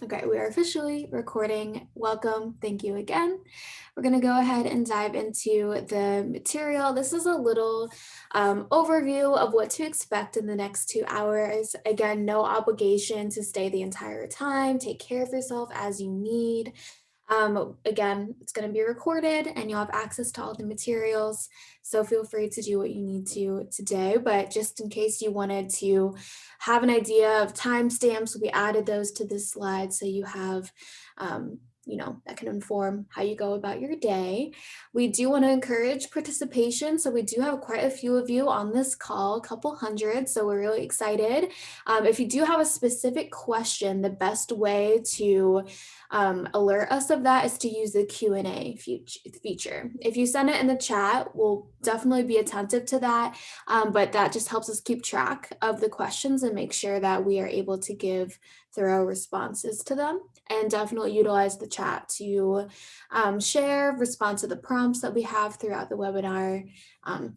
Okay, we are officially recording. Welcome. Thank you again. We're going to go ahead and dive into the material. This is a little overview of what to expect in the next 2 hours. Again, no obligation to stay the entire time. Take care of yourself as you need. Again, it's going to be recorded and you'll have access to all the materials. So feel free to do what you need to today. But just in case you wanted to have an idea of timestamps, we added those to this slide so you have that can inform how you go about your day. We do want to encourage participation. So we do have quite a few of you on this call, a couple hundred. So we're really excited. If you do have a specific question, the best way to alert us of that is to use the Q&A feature. If you send it in the chat, we'll definitely be attentive to that, but that just helps us keep track of the questions and make sure that we are able to give thorough responses to them, and definitely utilize the chat to share, respond to the prompts that we have throughout the webinar,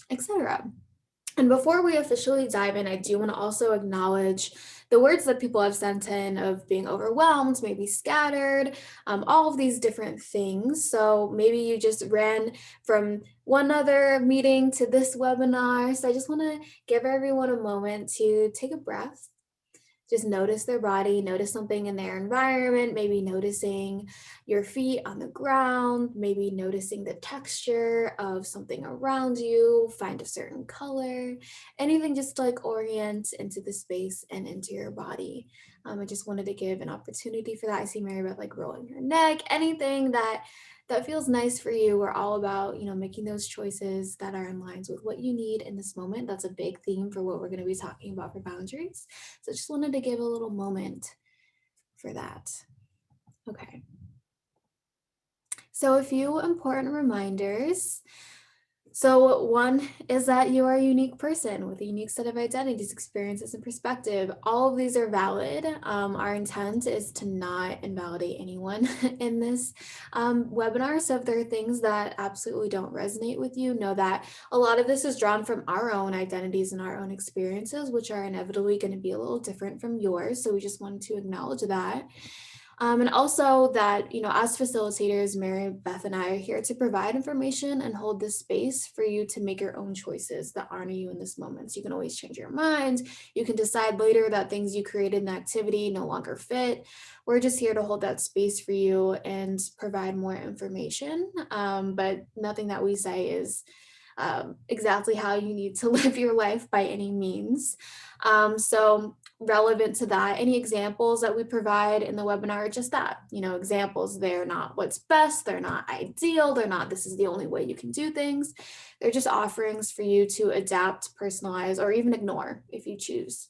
etc. And before we officially dive in, I do want to also acknowledge the words that people have sent in of being overwhelmed, maybe scattered, all of these different things. So maybe you just ran from one other meeting to this webinar. So I just want to give everyone a moment to take a breath. Just notice their body, notice something in their environment, maybe noticing your feet on the ground, maybe noticing the texture of something around you, find a certain color, anything just to like orient into the space and into your body. I just wanted to give an opportunity for that. I see Mary Beth like rolling her neck, anything that feels nice for you. We're all about, making those choices that are in lines with what you need in this moment. That's a big theme for what we're going to be talking about for boundaries. So just wanted to give a little moment for that. Okay. So a few important reminders. So one is that you are a unique person with a unique set of identities, experiences, and perspective. All of these are valid. Our intent is to not invalidate anyone in this webinar. So if there are things that absolutely don't resonate with you, know that a lot of this is drawn from our own identities and our own experiences, which are inevitably going to be a little different from yours. So we just wanted to acknowledge that. And also that, as facilitators, Mary, Beth, and I are here to provide information and hold this space for you to make your own choices that honor you in this moment. So you can always change your mind. You can decide later that things you created in activity no longer fit. We're just here to hold that space for you and provide more information. But nothing that we say is exactly how you need to live your life by any means. So relevant to that, any examples that we provide in the webinar are just that, examples. They're not what's best, they're not ideal, they're not this is the only way you can do things. They're just offerings for you to adapt, personalize, or even ignore if you choose.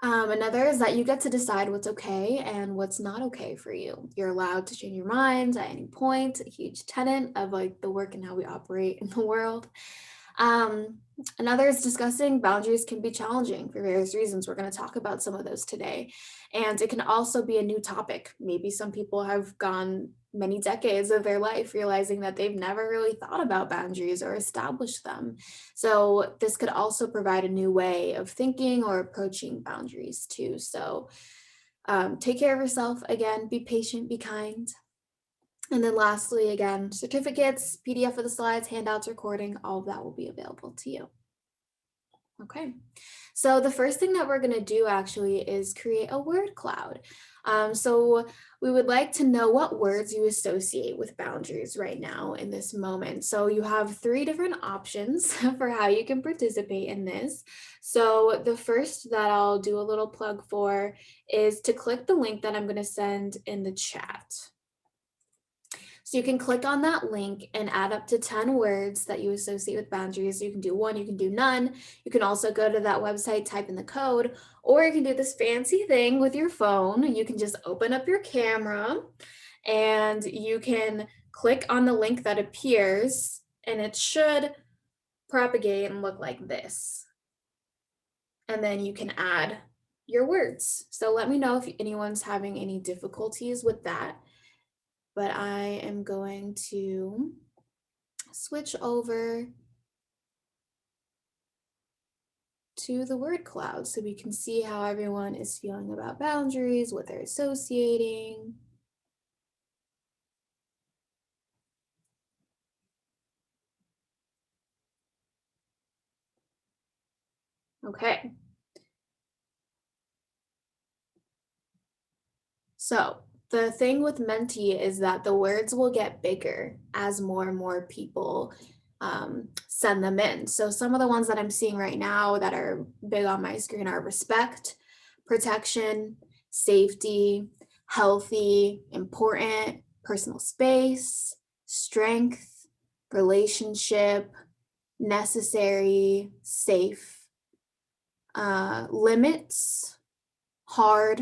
Another is that you get to decide what's okay and what's not okay for you. You're allowed to change your mind at any point, a huge tenet of like the work and how we operate in the world. Another is discussing boundaries can be challenging for various reasons. We're going to talk about some of those today. And it can also be a new topic. Maybe some people have gone many decades of their life realizing that they've never really thought about boundaries or established them. So this could also provide a new way of thinking or approaching boundaries too. So take care of yourself. Again, be patient, be kind. And then lastly, again, certificates, PDF of the slides, handouts, recording, all of that will be available to you. Okay, so the first thing that we're going to do actually is create a word cloud. So we would like to know what words you associate with boundaries right now in this moment. So you have 3 different options for how you can participate in this. So the first that I'll do a little plug for is to click the link that I'm going to send in the chat. So you can click on that link and add up to 10 words that you associate with boundaries. You can do 1, you can do none. You can also go to that website, type in the code, or you can do this fancy thing with your phone. You can just open up your camera and you can click on the link that appears, and it should propagate and look like this. And then you can add your words. So let me know if anyone's having any difficulties with that. But I am going to switch over to the word cloud so we can see how everyone is feeling about boundaries, what they're associating. Okay. So the thing with Menti is that the words will get bigger as more and more people send them in. So some of the ones that I'm seeing right now that are big on my screen are respect, protection, safety, healthy, important, personal space, strength, relationship, necessary, safe, limits, hard.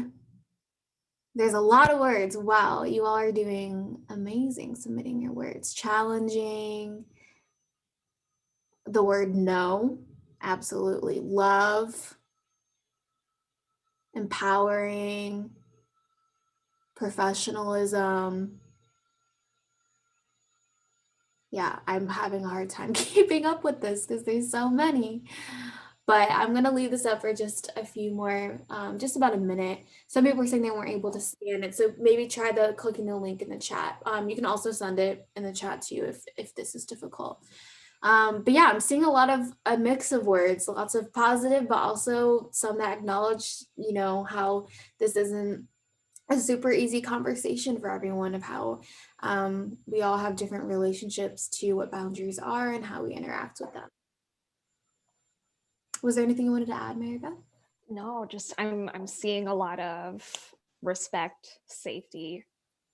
There's a lot of words. Wow, you all are doing amazing submitting your words. Challenging, the word no, absolutely. Love, empowering, professionalism. Yeah, I'm having a hard time keeping up with this because there's so many. But I'm going to leave this up for just a few more, just about a minute. Some people were saying they weren't able to scan it, so maybe try clicking the link in the chat. You can also send it in the chat too if this is difficult. But yeah, I'm seeing a mix of words, lots of positive, but also some that acknowledge, how this isn't a super easy conversation for everyone of how we all have different relationships to what boundaries are and how we interact with them. Was there anything you wanted to add, Mary Beth? No, just I'm seeing a lot of respect, safety,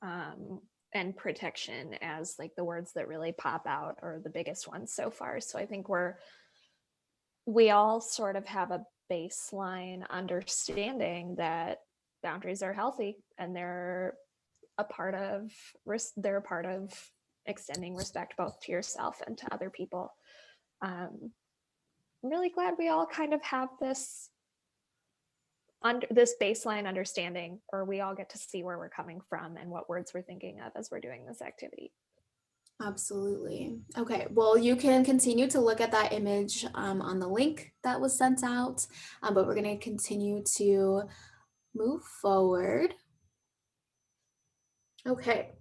and protection as like the words that really pop out or the biggest ones so far. So I think we all sort of have a baseline understanding that boundaries are healthy and they're a part of extending respect both to yourself and to other people. I'm really glad we all kind of have this baseline understanding, or we all get to see where we're coming from and what words we're thinking of as we're doing this activity. Absolutely. Okay, well, you can continue to look at that image on the link that was sent out, but we're going to continue to move forward. Okay,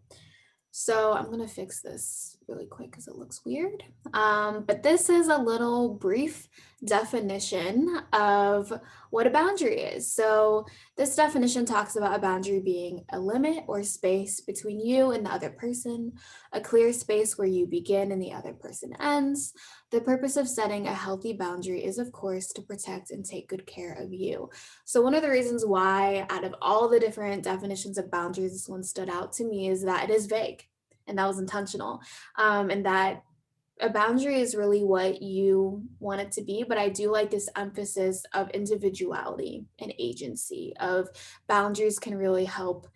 so I'm going to fix this really quick because it looks weird. But this is a little brief definition of what a boundary is. So this definition talks about a boundary being a limit or space between you and the other person, a clear space where you begin and the other person ends. The purpose of setting a healthy boundary is, of course, to protect and take good care of you. So one of the reasons why, out of all the different definitions of boundaries, this one stood out to me is that it is vague, and that was intentional, and that a boundary is really what you want it to be. But I do like this emphasis of individuality and agency. Of boundaries can really help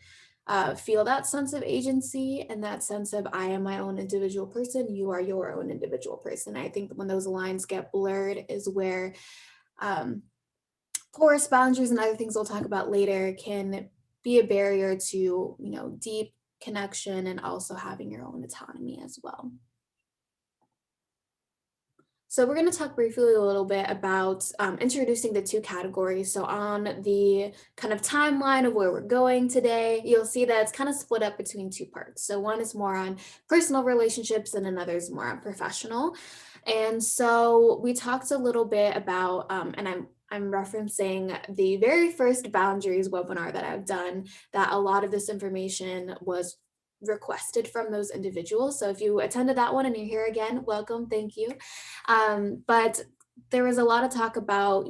feel that sense of agency and that sense of I am my own individual person, you are your own individual person. I think when those lines get blurred is where porous boundaries and other things we'll talk about later can be a barrier to, deep connection and also having your own autonomy as well. So we're going to talk briefly a little bit about introducing the two categories. So on the kind of timeline of where we're going today, you'll see that it's kind of split up between two parts. So one is more on personal relationships and another is more on professional. And so we talked a little bit about, and I'm referencing the very first boundaries webinar that I've done, that a lot of this information was requested from those individuals. So if you attended that one and you're here again, welcome, thank you. But there was a lot of talk about,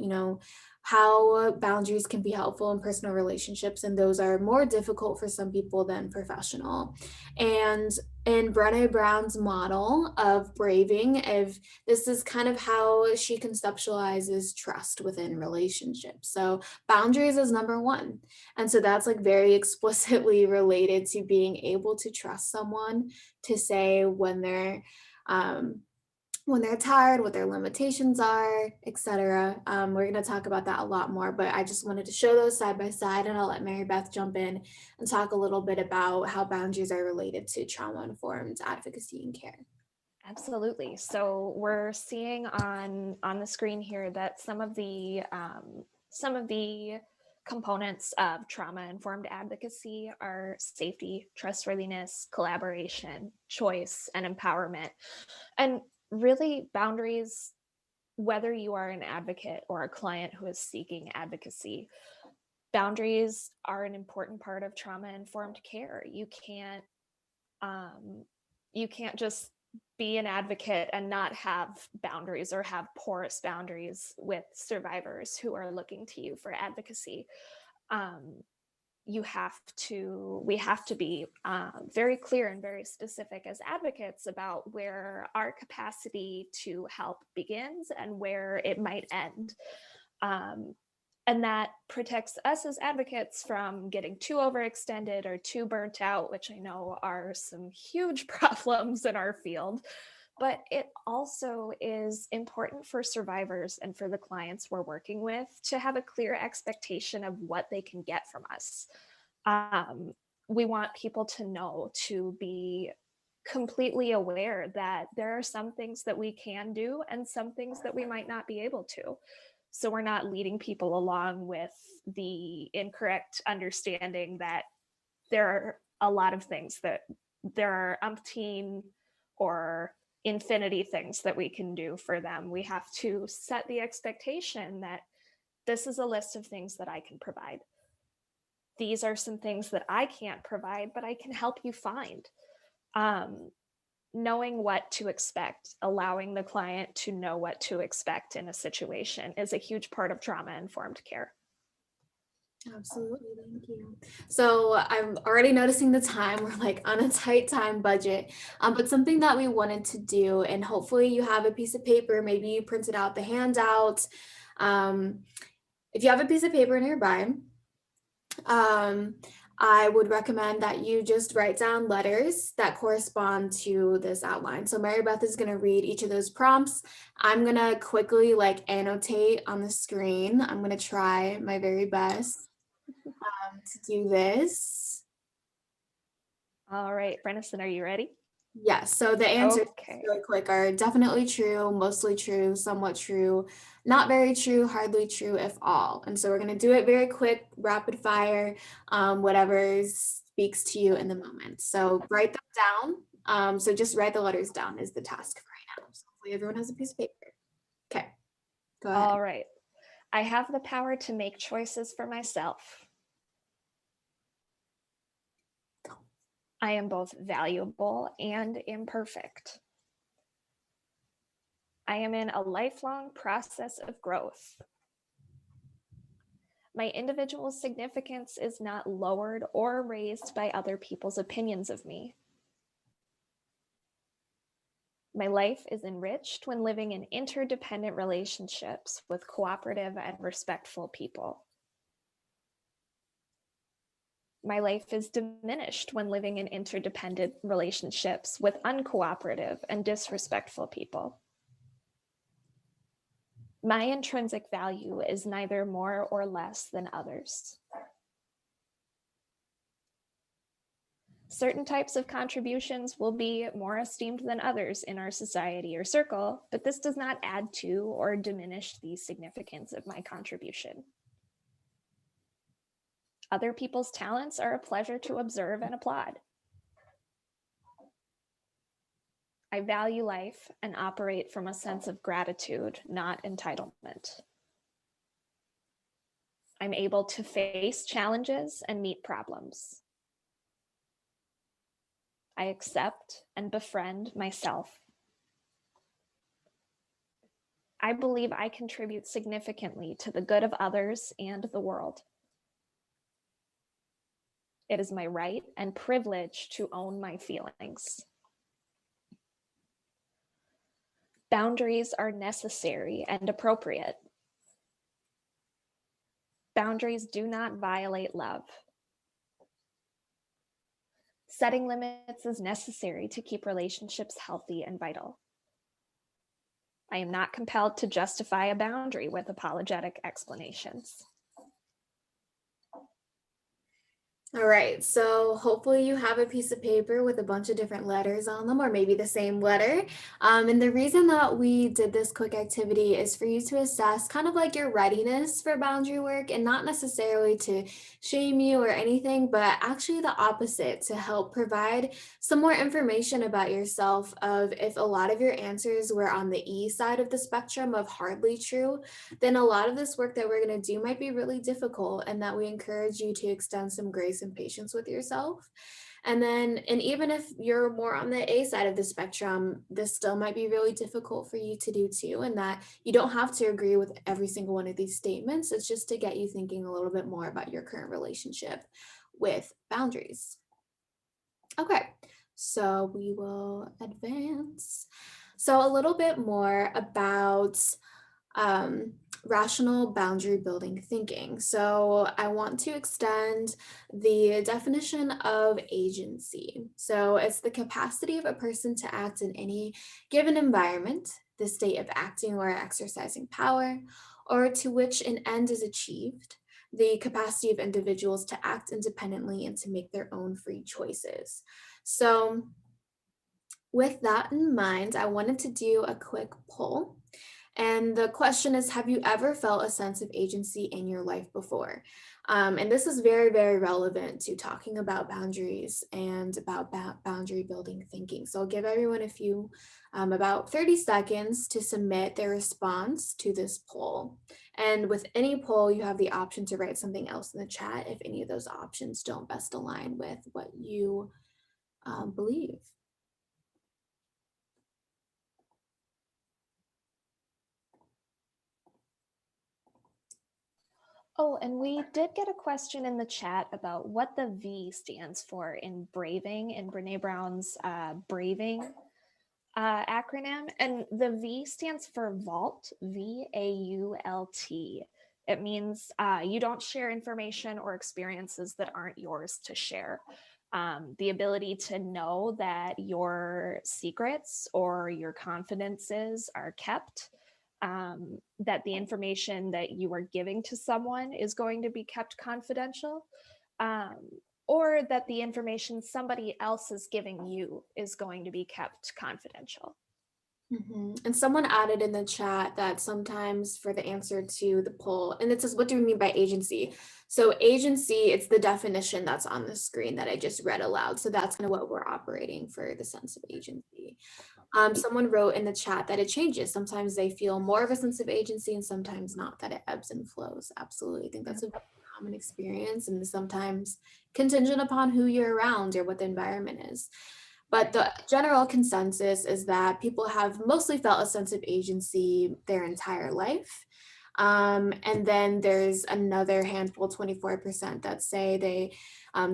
how boundaries can be helpful in personal relationships, and those are more difficult for some people than professional. And in Brené Brown's model of braving, if this is kind of how she conceptualizes trust within relationships. So boundaries is number one. And so that's like very explicitly related to being able to trust someone to say when they're tired, what their limitations are, etc. We're going to talk about that a lot more, but I just wanted to show those side by side, and I'll let Mary Beth jump in and talk a little bit about how boundaries are related to trauma-informed advocacy and care. Absolutely. So we're seeing on the screen here that some of the components of trauma-informed advocacy are safety, trustworthiness, collaboration, choice, and empowerment. And really, boundaries, whether you are an advocate or a client who is seeking advocacy, boundaries are an important part of trauma-informed care. You can't just be an advocate and not have boundaries or have porous boundaries with survivors who are looking to you for advocacy. Um, we have to be very clear and very specific as advocates about where our capacity to help begins and where it might end. Um, and that protects us as advocates from getting too overextended or too burnt out, which I know are some huge problems in our field. But it also is important for survivors and for the clients we're working with to have a clear expectation of what they can get from us. Um, we want people to know, to be completely aware that there are some things that we can do and some things that we might not be able to. So we're not leading people along with the incorrect understanding that there are a lot of things that there are umpteen or infinity things that we can do for them. We have to set the expectation that this is a list of things that I can provide. These are some things that I can't provide, but I can help you find. Um, Knowing what to expect, allowing the client to know what to expect in a situation is a huge part of trauma-informed care. Absolutely, thank you. So I'm already noticing the time. We're like on a tight time budget. But something that we wanted to do, and hopefully you have a piece of paper, maybe you printed out the handout. Um, if you have a piece of paper nearby, um, I would recommend that you just write down letters that correspond to this outline. So Mary Beth is going to read each of those prompts. I'm going to quickly like annotate on the screen. I'm going to try my very best to do this. All right, Brenison, are you ready? Yes, so the answers Okay. really quick are definitely true, mostly true, somewhat true, not very true, hardly true, if all. And so we're going to do it very quick, rapid fire, whatever speaks to you in the moment. So write them down. So just write the letters down is the task for right now. So hopefully everyone has a piece of paper. Okay, go ahead. All right. I have the power to make choices for myself. I am both valuable and imperfect. I am in a lifelong process of growth. My individual significance is not lowered or raised by other people's opinions of me. My life is enriched when living in interdependent relationships with cooperative and respectful people. My life is diminished when living in interdependent relationships with uncooperative and disrespectful people. My intrinsic value is neither more or less than others. Certain types of contributions will be more esteemed than others in our society or circle, but this does not add to or diminish the significance of my contribution. Other people's talents are a pleasure to observe and applaud. I value life and operate from a sense of gratitude, not entitlement. I'm able to face challenges and meet problems. I accept and befriend myself. I believe I contribute significantly to the good of others and the world. It is my right and privilege to own my feelings. Boundaries are necessary and appropriate. Boundaries do not violate love. Setting limits is necessary to keep relationships healthy and vital. I am not compelled to justify a boundary with apologetic explanations. All right, so hopefully you have a piece of paper with a bunch of different letters on them, or maybe the same letter. And the reason that we did this quick activity is for you to assess kind of like your readiness for boundary work, and not necessarily to shame you or anything, but actually the opposite, to help provide some more information about yourself of if a lot of your answers were on the E side of the spectrum of hardly true, then a lot of this work that we're going to do might be really difficult, and that we encourage you to extend some grace and patience with yourself. And even if you're more on the A side of the spectrum, this still might be really difficult for you to do too, and that you don't have to agree with every single one of these statements. It's just to get you thinking a little bit more about your current relationship with boundaries. Okay, so we will advance. So a little bit more about um, rational boundary building thinking. So I want to extend the definition of agency. So it's the capacity of a person to act in any given environment, the state of acting or exercising power, or to which an end is achieved. The capacity of individuals to act independently and to make their own free choices. So, with that in mind, I wanted to do a quick poll. And the question is, have you ever felt a sense of agency in your life before? And this is very, very relevant to talking about boundaries and about boundary building thinking. So I'll give everyone a few, about 30 seconds to submit their response to this poll. And with any poll, you have the option to write something else in the chat if any of those options don't best align with what you believe. Oh, and we did get a question in the chat about what the V stands for in braving, in Brene Brown's braving acronym. And the V stands for VAULT, VAULT. It means you don't share information or experiences that aren't yours to share. The ability to know that your secrets or your confidences are kept, that the information that you are giving to someone is going to be kept confidential, um, or that the information somebody else is giving you is going to be kept confidential. And someone added in the chat that sometimes for the answer to the poll, and it says, what do we mean by agency? So agency, it's the definition that's on the screen that I just read aloud. So that's kind of what we're operating for the sense of agency. Someone wrote in the chat that it changes. Sometimes they feel more of a sense of agency and sometimes not, that it ebbs and flows. Absolutely. I think that's a very common experience, and sometimes contingent upon who you're around or what the environment is. But the general consensus is that people have mostly felt a sense of agency their entire life. And then there's another handful, 24%, that say they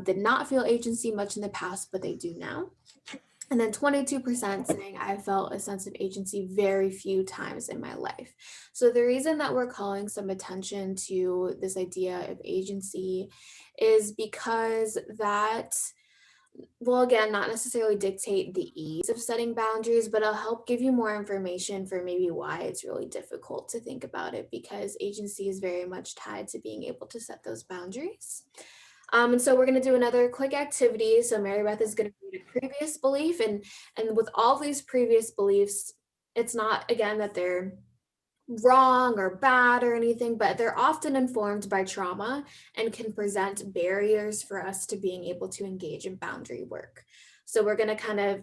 did not feel agency much in the past, but they do now. And then 22% saying I felt a sense of agency very few times in my life. So the reason that we're calling some attention to this idea of agency is because that will, again, not necessarily dictate the ease of setting boundaries, but it'll help give you more information for maybe why it's really difficult to think about it, because agency is very much tied to being able to set those boundaries. And so we're going to do another quick activity. So Mary Beth is going to read a previous belief, and with all these previous beliefs, it's not, again, that they're wrong or bad or anything, but they're often informed by trauma and can present barriers for us to being able to engage in boundary work. So we're going to kind of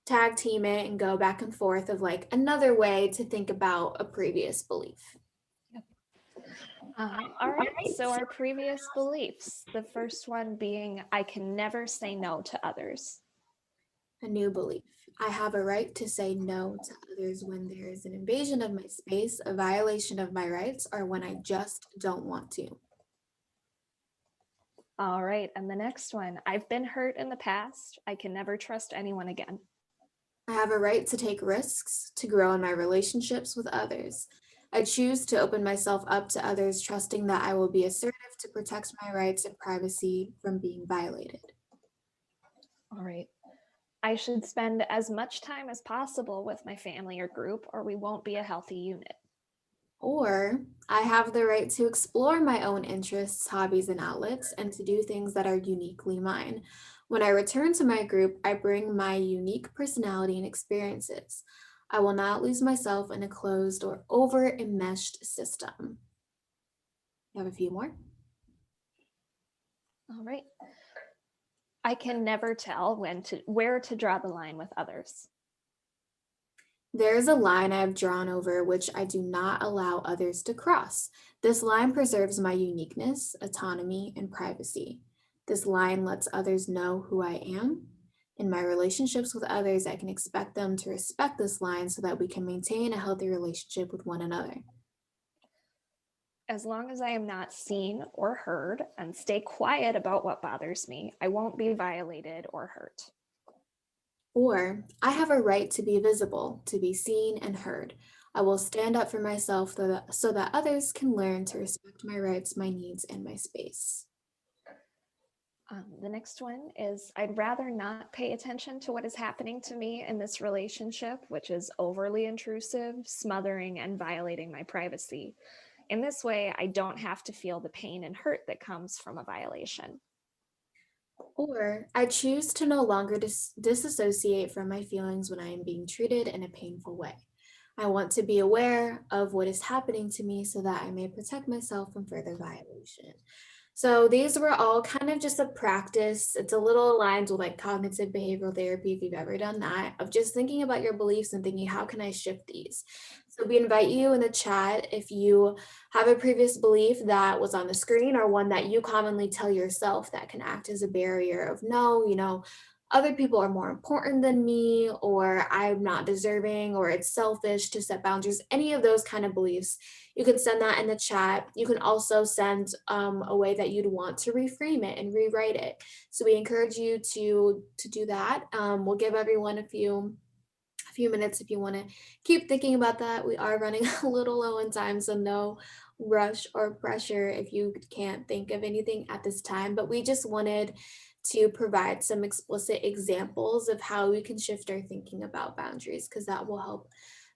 tag team it and go back and forth of like another way to think about a previous belief. All right, so our previous beliefs, the first one being I can never say no to others. A new belief. I have a right to say no to others when there is an invasion of my space, a violation of my rights, or when I just don't want to. All right, and the next one, I've been hurt in the past. I can never trust anyone again. I have a right to take risks, to grow in my relationships with others. I choose to open myself up to others, trusting that I will be assertive to protect my rights and privacy from being violated. All right. I should spend as much time as possible with my family or group, or we won't be a healthy unit. Or I have the right to explore my own interests, hobbies, and outlets and to do things that are uniquely mine. When I return to my group, I bring my unique personality and experiences. I will not lose myself in a closed or over enmeshed system. You have a few more? All right. I can never tell where to draw the line with others. There is a line I have drawn over which I do not allow others to cross. This line preserves my uniqueness, autonomy, and privacy. This line lets others know who I am. In my relationships with others, I can expect them to respect this line so that we can maintain a healthy relationship with one another. As long as I am not seen or heard and stay quiet about what bothers me, I won't be violated or hurt. Or, I have a right to be visible, to be seen and heard. I will stand up for myself so that others can learn to respect my rights, my needs, and my space. The next one is I'd rather not pay attention to what is happening to me in this relationship, which is overly intrusive, smothering, and violating my privacy. In this way, I don't have to feel the pain and hurt that comes from a violation. Or I choose to no longer disassociate from my feelings when I am being treated in a painful way. I want to be aware of what is happening to me so that I may protect myself from further violation. So these were all kind of just a practice. It's a little aligned with like cognitive behavioral therapy, if you've ever done that, of just thinking about your beliefs and thinking, how can I shift these? So we invite you in the chat if you have a previous belief that was on the screen or one that you commonly tell yourself that can act as a barrier of no, other people are more important than me, or I'm not deserving, or it's selfish to set boundaries, any of those kind of beliefs, you can send that in the chat. You can also send a way that you'd want to reframe it and rewrite it. So we encourage you to do that. We'll give everyone a few minutes if you want to keep thinking about that. We are running a little low on time, so no rush or pressure if you can't think of anything at this time. But we just wanted to provide some explicit examples of how we can shift our thinking about boundaries, because that will help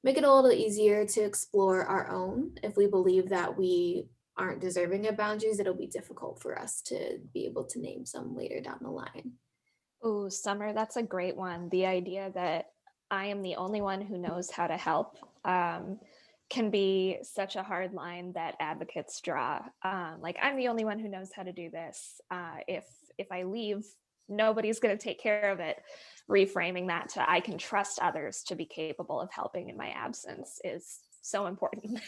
make it a little easier to explore our own. If we believe that we aren't deserving of boundaries, it'll be difficult for us to be able to name some later down the line. Oh, Summer, that's a great one. The idea that I am the only one who knows how to help can be such a hard line that advocates draw. Like I'm the only one who knows how to do this. If I leave, nobody's going to take care of it. Reframing that to I can trust others to be capable of helping in my absence is so important.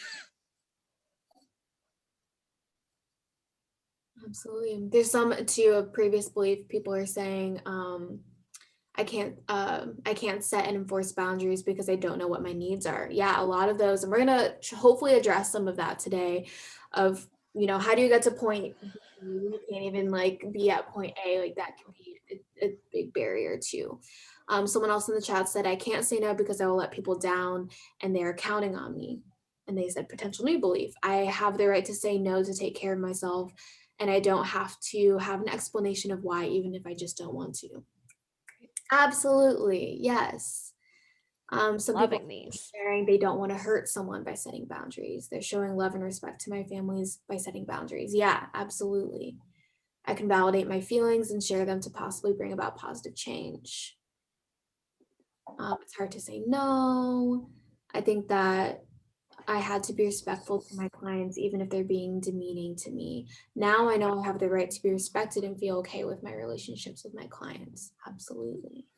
Absolutely. There's some to a previous belief people are saying, I can't set and enforce boundaries because I don't know what my needs are. Yeah, a lot of those, and we're gonna hopefully address some of that today. Of how do you get to point B? You can't even like be at point A. Like that can be a big barrier too. Someone else in the chat said, I can't say no because I will let people down, and they're counting on me. And they said potential new belief. I have the right to say no to take care of myself, and I don't have to have an explanation of why, even if I just don't want to. Absolutely, yes. Some people Loving these. sharing they don't want to hurt someone by setting boundaries. They're showing love and respect to my families by setting boundaries. Yeah, absolutely. I can validate my feelings and share them to possibly bring about positive change. It's hard to say no. I think that I had to be respectful to my clients, even if they're being demeaning to me. Now I know I have the right to be respected and feel okay with my relationships with my clients. Absolutely.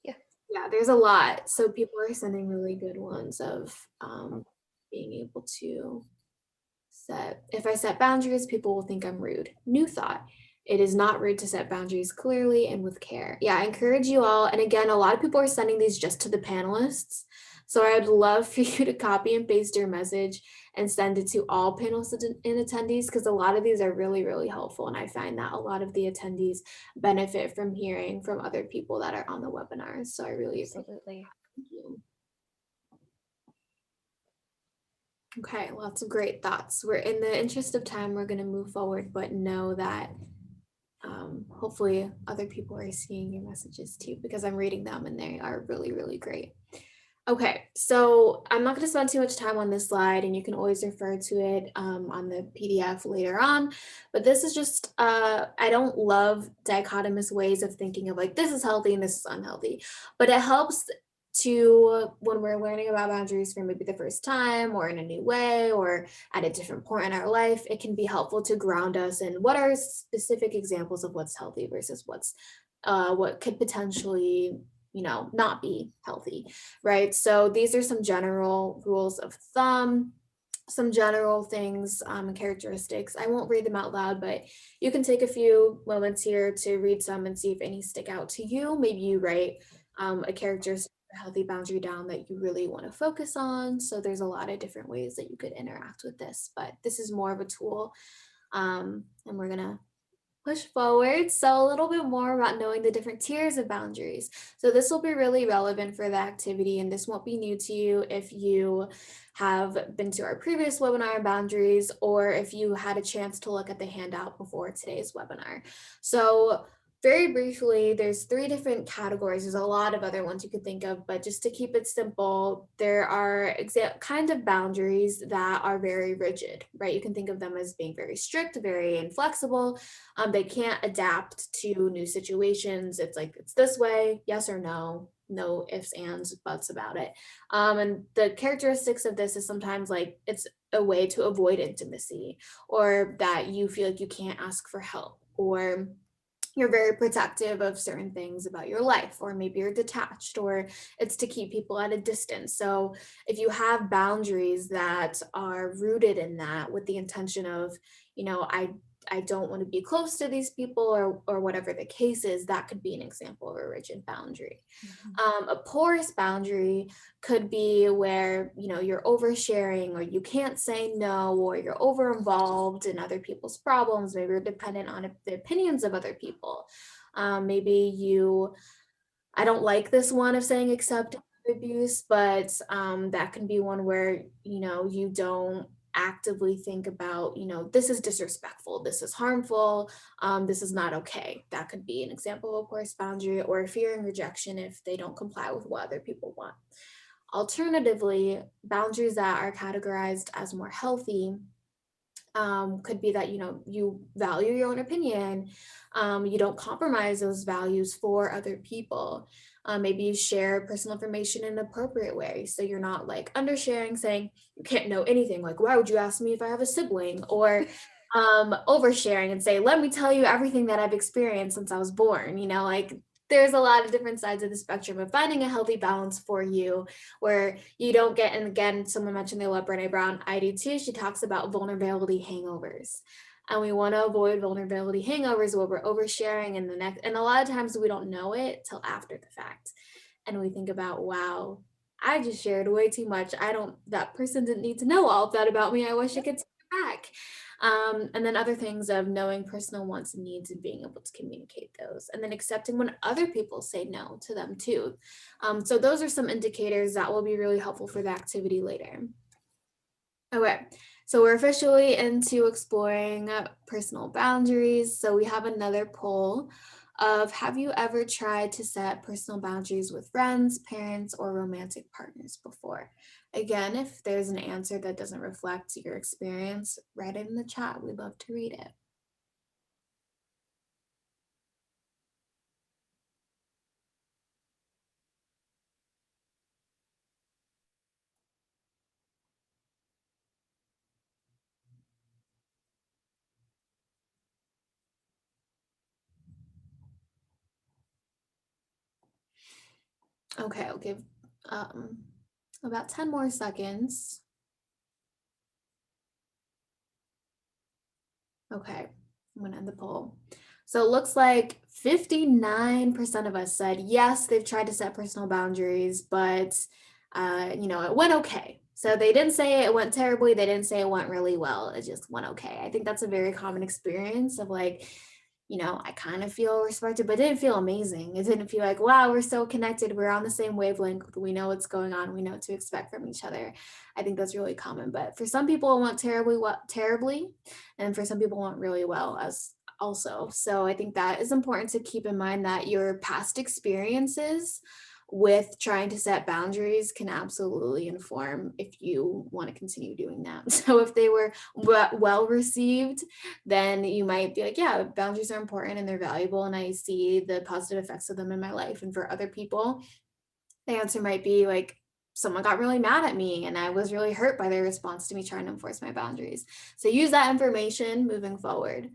Yeah. Yeah, there's a lot. So people are sending really good ones of being able to if I set boundaries, people will think I'm rude. New thought. It is not rude to set boundaries clearly and with care. Yeah, I encourage you all. And again, a lot of people are sending these just to the panelists. So I'd love for you to copy and paste your message and send it to all panelists and attendees, because a lot of these are really, really helpful. And I find that a lot of the attendees benefit from hearing from other people that are on the webinars. So I really appreciate Absolutely. it. Thank you. Okay, lots of great thoughts. We're in the interest of time, we're going to move forward, but know that hopefully other people are seeing your messages too, because I'm reading them and they are really, really great. Okay, so I'm not going to spend too much time on this slide, and you can always refer to it on the PDF later on. But this is just, I don't love dichotomous ways of thinking of like, this is healthy and this is unhealthy. But it helps to, when we're learning about boundaries for maybe the first time or in a new way or at a different point in our life, it can be helpful to ground us in what are specific examples of what's healthy versus what could potentially, not be healthy, right? So these are some general rules of thumb, some general things and characteristics. I won't read them out loud, but you can take a few moments here to read some and see if any stick out to you. Maybe you write a characteristic, a healthy boundary down that you really want to focus on. So there's a lot of different ways that you could interact with this, but this is more of a tool. And we're going to push forward. So a little bit more about knowing the different tiers of boundaries. So this will be really relevant for the activity, and this won't be new to you if you have been to our previous webinar on boundaries or if you had a chance to look at the handout before today's webinar. So very briefly, there's three different categories. There's a lot of other ones you could think of, but just to keep it simple, there are kind of boundaries that are very rigid, right? You can think of them as being very strict, very inflexible. They can't adapt to new situations. It's like, it's this way, yes or no, no ifs, ands, buts about it. And the characteristics of this is sometimes like it's a way to avoid intimacy, or that you feel like you can't ask for help, or you're very protective of certain things about your life, or maybe you're detached, or it's to keep people at a distance. So if you have boundaries that are rooted in that with the intention of, I don't want to be close to these people, or whatever the case is, that could be an example of a rigid boundary. Mhm. A porous boundary could be where, you're oversharing, or you can't say no, or you're over involved in other people's problems. Maybe you're dependent on the opinions of other people. Maybe I don't like this one of saying accept abuse, but that can be one where, you don't actively think about, this is disrespectful, this is harmful, this is not okay. That could be an example of a porous boundary, or fearing rejection if they don't comply with what other people want. Alternatively, boundaries that are categorized as more healthy could be that, you value your own opinion, you don't compromise those values for other people. Maybe you share personal information in an appropriate way, so you're not like undersharing, saying you can't know anything, like why would you ask me if I have a sibling, or oversharing and say let me tell you everything that I've experienced since I was born. Like there's a lot of different sides of the spectrum of finding a healthy balance for you, where you don't get, and again, someone mentioned they love Brene Brown, I do too. She talks about vulnerability hangovers. And we want to avoid vulnerability hangovers where we're oversharing in the next. And a lot of times we don't know it till after the fact. And we think about, wow, I just shared way too much. That person didn't need to know all of that about me. I wish I could take it back. And then other things of knowing personal wants and needs and being able to communicate those, and then accepting when other people say no to them too. So those are some indicators that will be really helpful for the activity later. Okay, so we're officially into exploring personal boundaries. So we have another poll of, have you ever tried to set personal boundaries with friends, parents, or romantic partners before? Again, if there's an answer that doesn't reflect your experience, write it in the chat. We'd love to read it. Okay, I'll give um, about 10 more seconds. Okay, I'm gonna end the poll. So it looks like 59% of us said yes, they've tried to set personal boundaries, but it went okay. So they didn't say it went terribly, they didn't say it went really well, it just went okay. I think that's a very common experience of like, I kind of feel respected, but it didn't feel amazing. It didn't feel like, wow, we're so connected. We're on the same wavelength. We know what's going on. We know what to expect from each other. I think that's really common. But for some people, it went terribly, and for some people, it went really well as also. So I think that is important to keep in mind, that your past experiences with trying to set boundaries can absolutely inform if you want to continue doing that. So if they were well received, then you might be like, yeah, boundaries are important and they're valuable, and I see the positive effects of them in my life. And for other people, the answer might be like, someone got really mad at me and I was really hurt by their response to me trying to enforce my boundaries. So use that information moving forward.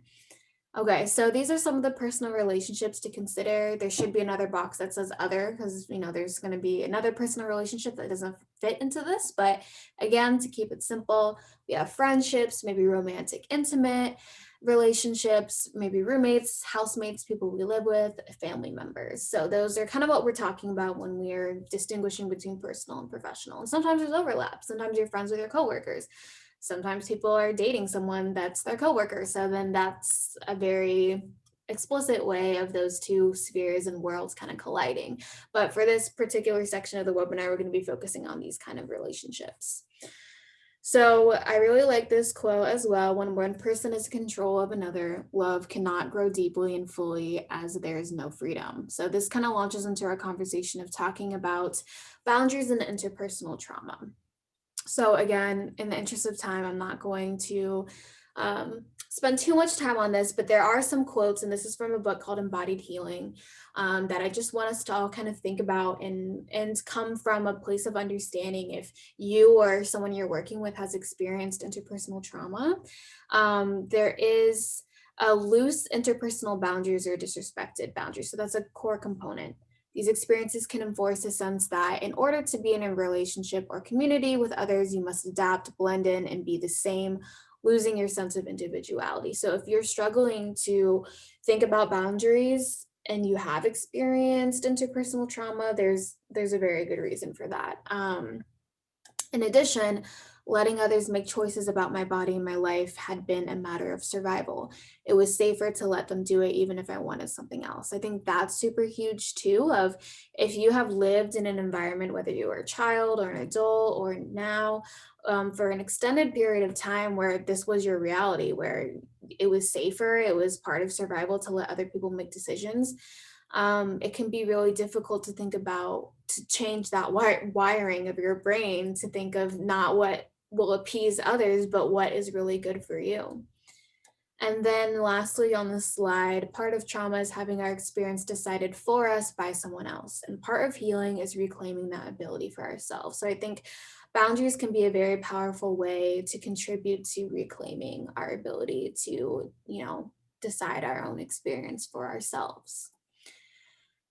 Okay, so these are some of the personal relationships to consider. There should be another box that says other, because there's going to be another personal relationship that doesn't fit into this. But again, to keep it simple, we have friendships, maybe romantic, intimate relationships, maybe roommates, housemates, people we live with, family members. So those are kind of what we're talking about when we're distinguishing between personal and professional. And sometimes there's overlap. Sometimes you're friends with your coworkers. Sometimes people are dating someone that's their coworker. So then that's a very explicit way of those two spheres and worlds kind of colliding. But for this particular section of the webinar, we're going to be focusing on these kind of relationships. So I really like this quote as well. When one person is in control of another, love cannot grow deeply and fully as there is no freedom. So this kind of launches into our conversation of talking about boundaries and interpersonal trauma. So again, in the interest of time, I'm not going to spend too much time on this, but there are some quotes, and this is from a book called Embodied Healing, that I just want us to all kind of think about and come from a place of understanding if you or someone you're working with has experienced interpersonal trauma. There is a loose interpersonal boundaries or disrespected boundaries. So that's a core component. These experiences can enforce a sense that in order to be in a relationship or community with others, you must adapt, blend in, and be the same, losing your sense of individuality. So if you're struggling to think about boundaries and you have experienced interpersonal trauma, there's a very good reason for that. In addition, letting others make choices about my body and my life had been a matter of survival. It was safer to let them do it even if I wanted something else. I think that's super huge too, of if you have lived in an environment, whether you were a child or an adult or now, for an extended period of time where this was your reality, where it was safer, it was part of survival to let other people make decisions. It can be really difficult to think about, to change that wiring of your brain to think of not what will appease others, but what is really good for you. And then lastly on the slide, part of trauma is having our experience decided for us by someone else. And part of healing is reclaiming that ability for ourselves. So I think boundaries can be a very powerful way to contribute to reclaiming our ability to, decide our own experience for ourselves.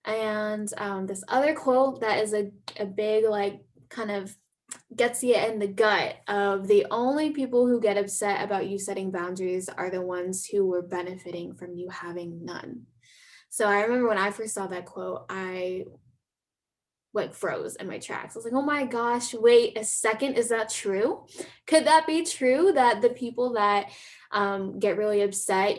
And this other quote that is a big, like, kind of gets you in the gut of the only people who get upset about you setting boundaries are the ones who were benefiting from you having none. So I remember when I first saw that quote, I like froze in my tracks. I was like, oh my gosh, wait a second, is that true? Could that be true that the people that get really upset,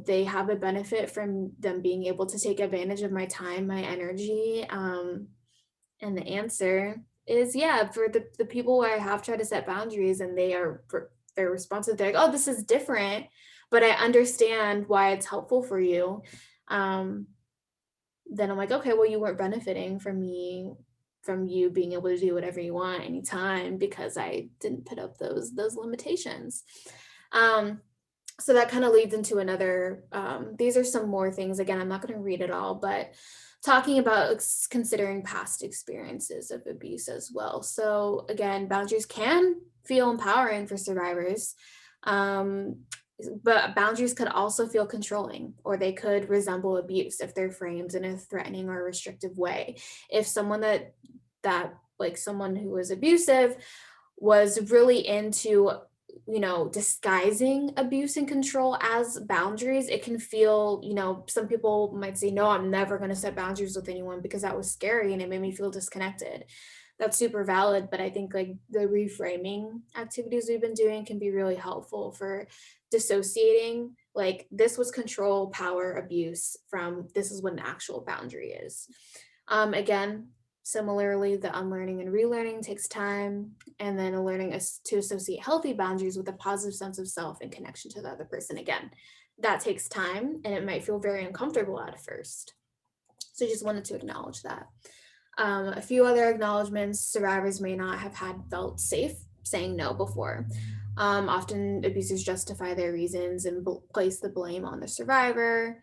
they have a benefit from them being able to take advantage of my time, my energy? And the answer is yeah, for the people where I have tried to set boundaries and they're responsive, they're like, oh, this is different, but I understand why it's helpful for you. Then I'm like, okay, well, you weren't benefiting from you being able to do whatever you want anytime because I didn't put up those limitations. So that kind of leads into another, these are some more things. Again, I'm not going to read it all, but talking about considering past experiences of abuse as well. So again, boundaries can feel empowering for survivors. But boundaries could also feel controlling, or they could resemble abuse if they're framed in a threatening or restrictive way. If someone that like someone who was abusive was really into disguising abuse and control as boundaries, it can feel, some people might say, no, I'm never going to set boundaries with anyone because that was scary and it made me feel disconnected. That's super valid, but I think like the reframing activities we've been doing can be really helpful for dissociating, like, this was control, power, abuse, from this is what an actual boundary is. Again, similarly, the unlearning and relearning takes time, and then learning to associate healthy boundaries with a positive sense of self and connection to the other person. Again, that takes time and it might feel very uncomfortable at first. So I just wanted to acknowledge that. A few other acknowledgments: survivors may not have had felt safe saying no before. Often abusers justify their reasons and place the blame on the survivor,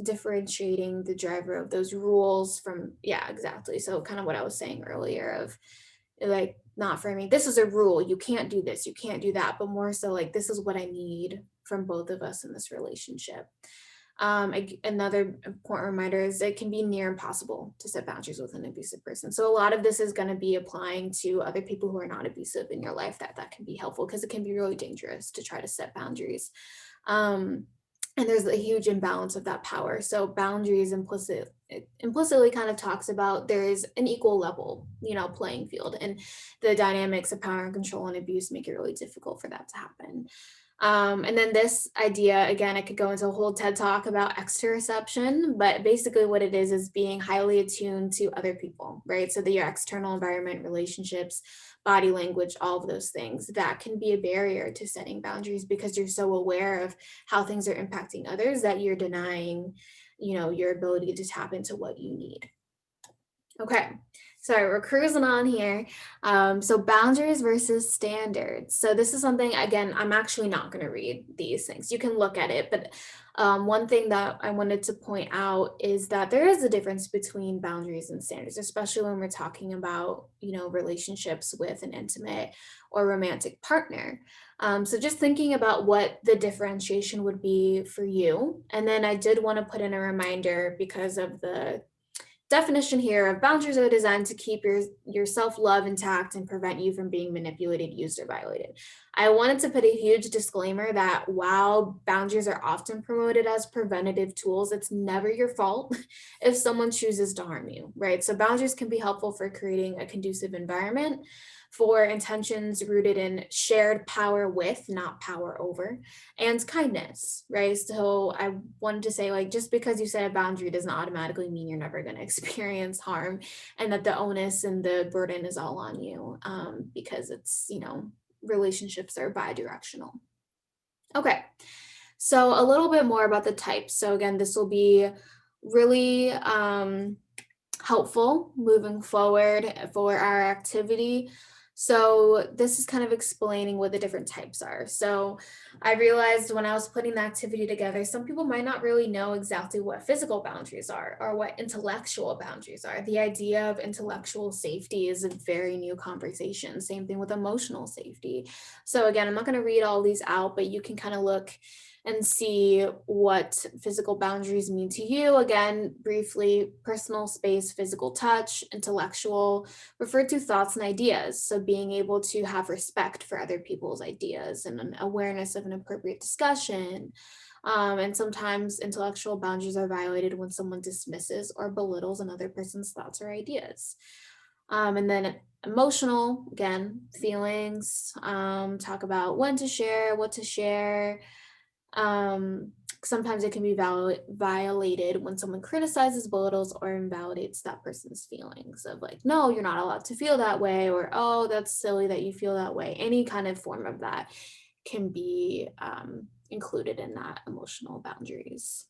differentiating the driver of those rules from, yeah, exactly. So, kind of what I was saying earlier of like not framing this is a rule, you can't do this, you can't do that, but more so like this is what I need from both of us in this relationship. Another important reminder is it can be near impossible to set boundaries with an abusive person. So a lot of this is going to be applying to other people who are not abusive in your life. That can be helpful because it can be really dangerous to try to set boundaries. Um, and there's a huge imbalance of that power. So boundaries implicitly kind of talks about there is an equal level, playing field, and the dynamics of power and control and abuse make it really difficult for that to happen. And then this idea, again, I could go into a whole TED talk about exteroception, but basically what it is being highly attuned to other people, right? So that your external environment, relationships, body language, all of those things, that can be a barrier to setting boundaries because you're so aware of how things are impacting others that you're denying, your ability to tap into what you need. Okay, so we're cruising on here. So boundaries versus standards. So this is something, again, I'm actually not going to read these things. You can look at it, but one thing that I wanted to point out is that there is a difference between boundaries and standards, especially when we're talking about, relationships with an intimate or romantic partner. So just thinking about what the differentiation would be for you. And then I did want to put in a reminder because of the definition here of boundaries are designed to keep your self-love intact and prevent you from being manipulated, used, or violated. I wanted to put a huge disclaimer that while boundaries are often promoted as preventative tools, it's never your fault if someone chooses to harm you, right? So boundaries can be helpful for creating a conducive environment for intentions rooted in shared power with, not power over, and kindness, right? So I wanted to say, like, just because you set a boundary doesn't automatically mean you're never going to experience harm, and that the onus and the burden is all on you, because it's, relationships are bi-directional. Okay, so a little bit more about the types. So again, this will be really helpful moving forward for our activity. So this is kind of explaining what the different types are. So I realized when I was putting the activity together, some people might not really know exactly what physical boundaries are or what intellectual boundaries are. The idea of intellectual safety is a very new conversation. Same thing with emotional safety. So again, I'm not going to read all these out, but you can kind of look and see what physical boundaries mean to you. Again, briefly, personal space, physical touch, intellectual, refer to thoughts and ideas. So being able to have respect for other people's ideas and an awareness of an appropriate discussion. And sometimes intellectual boundaries are violated when someone dismisses or belittles another person's thoughts or ideas. And then emotional, again, feelings, talk about when to share, what to share. Um, Sometimes it can be violated when someone criticizes, belittles, or invalidates that person's feelings of like, no, you're not allowed to feel that way, or oh, that's silly that you feel that way. Any kind of form of that can be included in that emotional boundaries.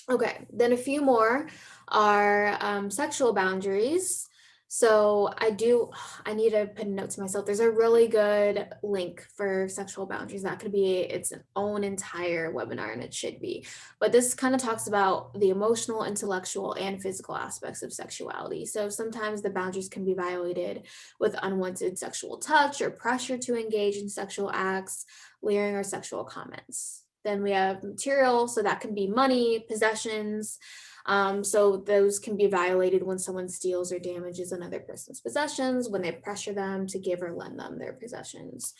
Okay, then a few more are sexual boundaries. So I need to put a note to myself. There's a really good link for sexual boundaries. That could be its own entire webinar, and it should be. But this kind of talks about the emotional, intellectual, and physical aspects of sexuality. So sometimes the boundaries can be violated with unwanted sexual touch or pressure to engage in sexual acts, leering, or sexual comments. Then we have material, so that can be money, possessions. So those can be violated when someone steals or damages another person's possessions, when they pressure them to give or lend them their possessions.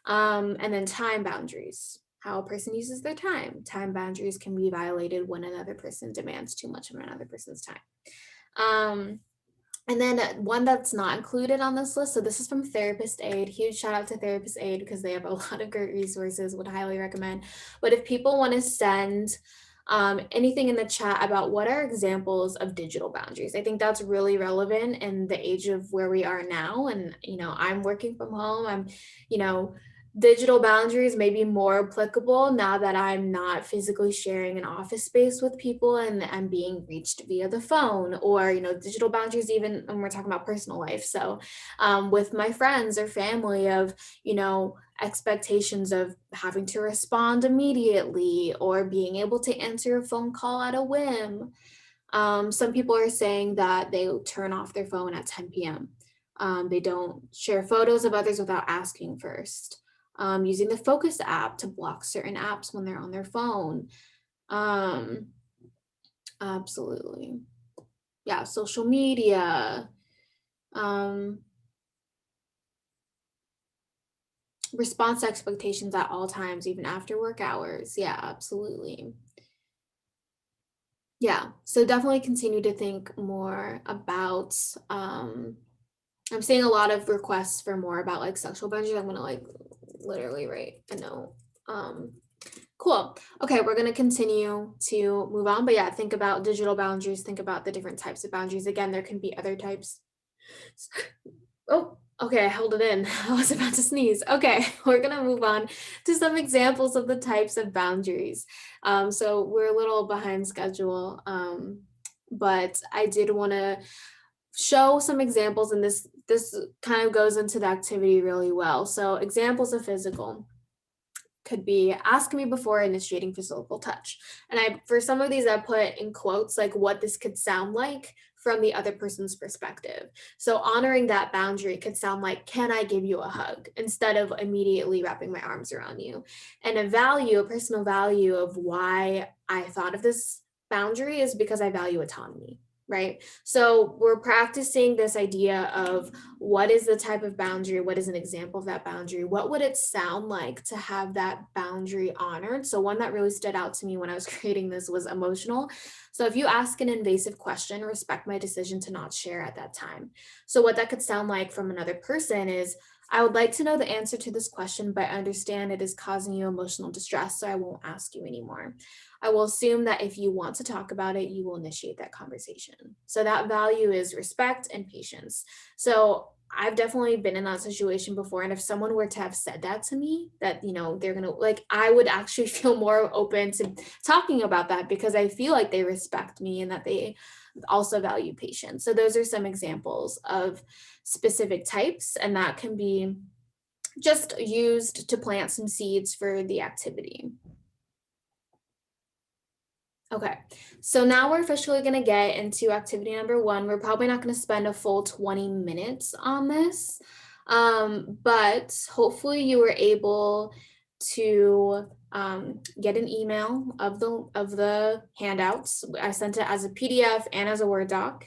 And then time boundaries, how a person uses their time. Time boundaries can be violated when another person demands too much of another person's time. And then one that's not included on this list. So this is from Therapist Aid. Huge shout out to Therapist Aid because they have a lot of great resources. Would highly recommend. But if people want to send anything in the chat about what are examples of digital boundaries, I think that's really relevant in the age of where we are now. And I'm working from home. I'm, digital boundaries may be more applicable now that I'm not physically sharing an office space with people and I'm being reached via the phone, or, digital boundaries, even when we're talking about personal life. So, with my friends or family, of, expectations of having to respond immediately or being able to answer a phone call at a whim. Some people are saying that they turn off their phone at 10 p.m. They don't share photos of others without asking first. Using the Focus app to block certain apps when they're on their phone. Um, Absolutely. Yeah, social media. Um, Response expectations at all times, even after work hours. Yeah, absolutely. Yeah, so definitely continue to think more about I'm seeing a lot of requests for more about like sexual boundaries. I'm gonna like literally write a note. Um, cool. Okay, we're gonna continue to move on, but yeah, think about digital boundaries. Think about the different types of boundaries. Again, there can be other types. Oh, okay, I held it in. I was about to sneeze. Okay, we're gonna move on to some examples of the types of boundaries. So we're a little behind schedule, but I did want to show some examples, and this kind of goes into the activity really well. So examples of physical could be ask me before initiating physical touch. And for some of these, I put in quotes like what this could sound like from the other person's perspective. So honoring that boundary could sound like, can I give you a hug, instead of immediately wrapping my arms around you? And a personal value of why I thought of this boundary is because I value autonomy, right? So we're practicing this idea of what is the type of boundary, what is an example of that boundary, what would it sound like to have that boundary honored. So one that really stood out to me when I was creating this was emotional. So if you ask an invasive question, respect my decision to not share at that time. So what that could sound like from another person is, I would like to know the answer to this question, but I understand it is causing you emotional distress, so I won't ask you anymore. I will assume that if you want to talk about it, you will initiate that conversation. So that value is respect and patience. So I've definitely been in that situation before. And if someone were to have said that to me, that, they're going to like, I would actually feel more open to talking about that, because I feel like they respect me and that they also value patience. So those are some examples of specific types, and that can be just used to plant some seeds for the activity. Okay, so now we're officially going to get into activity number one. We're probably not going to spend a full 20 minutes on this, but hopefully you were able to get an email of the handouts. I sent it as a PDF and as a Word doc.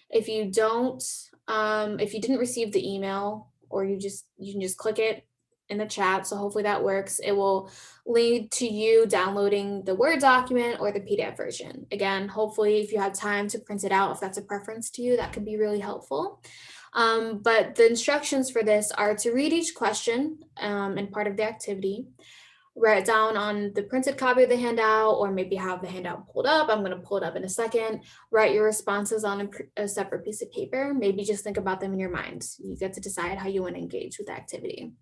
If you don't, if you didn't receive the email, or you can just click it in the chat. So hopefully that works. It will lead to you downloading the Word document or the PDF version. Again, hopefully if you have time to print it out, if that's a preference to you, that could be really helpful. But the instructions for this are to read each question and part of the activity, write down on the printed copy of the handout, or maybe have the handout pulled up. I'm going to pull it up in a second. Write your responses on a separate piece of paper. Maybe just think about them in your mind. You get to decide how you want to engage with the activity.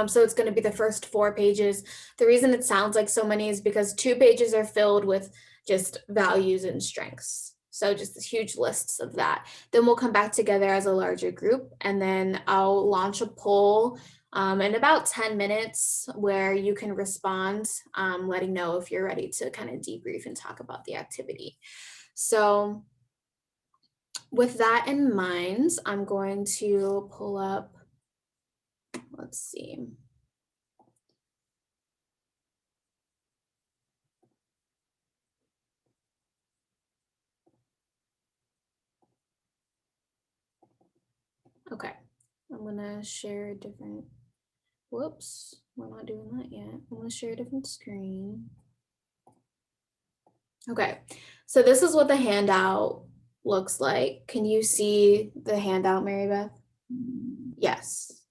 So it's going to be the first 4 pages. The reason it sounds like so many is because 2 pages are filled with just values and strengths. So just huge lists of that. Then we'll come back together as a larger group, and then I'll launch a poll in about 10 minutes where you can respond, letting know if you're ready to kind of debrief and talk about the activity. So with that in mind, I'm going to pull up, let's see. Okay, I'm gonna share a different, whoops, we're not doing that yet. I'm gonna share a different screen. Okay, so this is what the handout looks like. Can you see the handout, Mary Beth? Yes,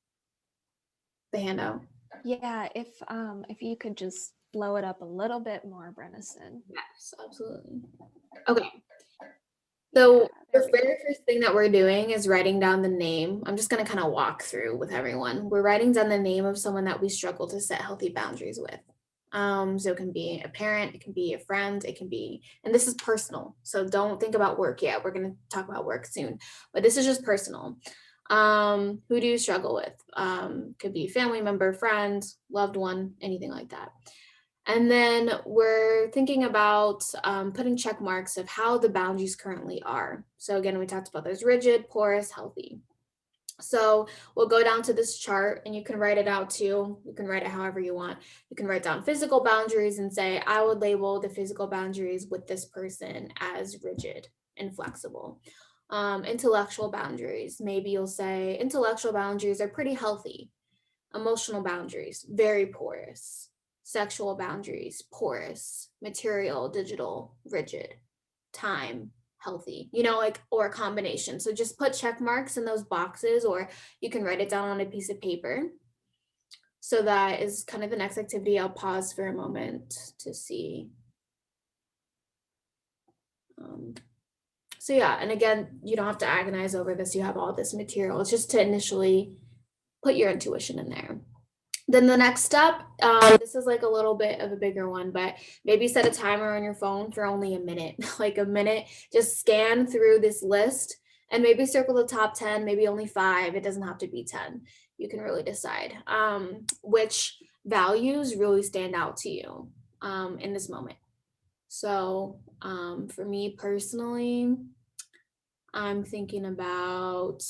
the handout. Yeah, if you could just blow it up a little bit more, Brennison. Yes, absolutely. Okay, so There The we go. very first thing that we're doing is writing down the name. I'm just going to kind of walk through with everyone. We're writing down the name of someone that we struggle to set healthy boundaries with. So it can be a parent, it can be a friend, it can be, and this is personal. So don't think about work yet. We're going to talk about work soon, but this is just personal. Who do you struggle with? Could be family member, friend, loved one, anything like that. And then we're thinking about putting check marks of how the boundaries currently are. So again, we talked about those rigid, porous, healthy. So we'll go down to this chart and you can write it out too. You can write it however you want. You can write down physical boundaries and say, I would label the physical boundaries with this person as rigid and flexible. Intellectual boundaries, maybe you'll say intellectual boundaries are pretty healthy. Emotional boundaries, very porous. Sexual boundaries, porous. Material, digital, rigid. Time, healthy, like, or a combination. So just put check marks in those boxes, or you can write it down on a piece of paper. So that is kind of the next activity. I'll pause for a moment to see. So yeah, and again, you don't have to agonize over this. You have all this material. It's just to initially put your intuition in there. Then the next step, this is like a little bit of a bigger one, but maybe set a timer on your phone for only a minute, like a minute. Just scan through this list and maybe circle the top 10, maybe only 5. It doesn't have to be 10. You can really decide which values really stand out to you in this moment. So for me personally, I'm thinking about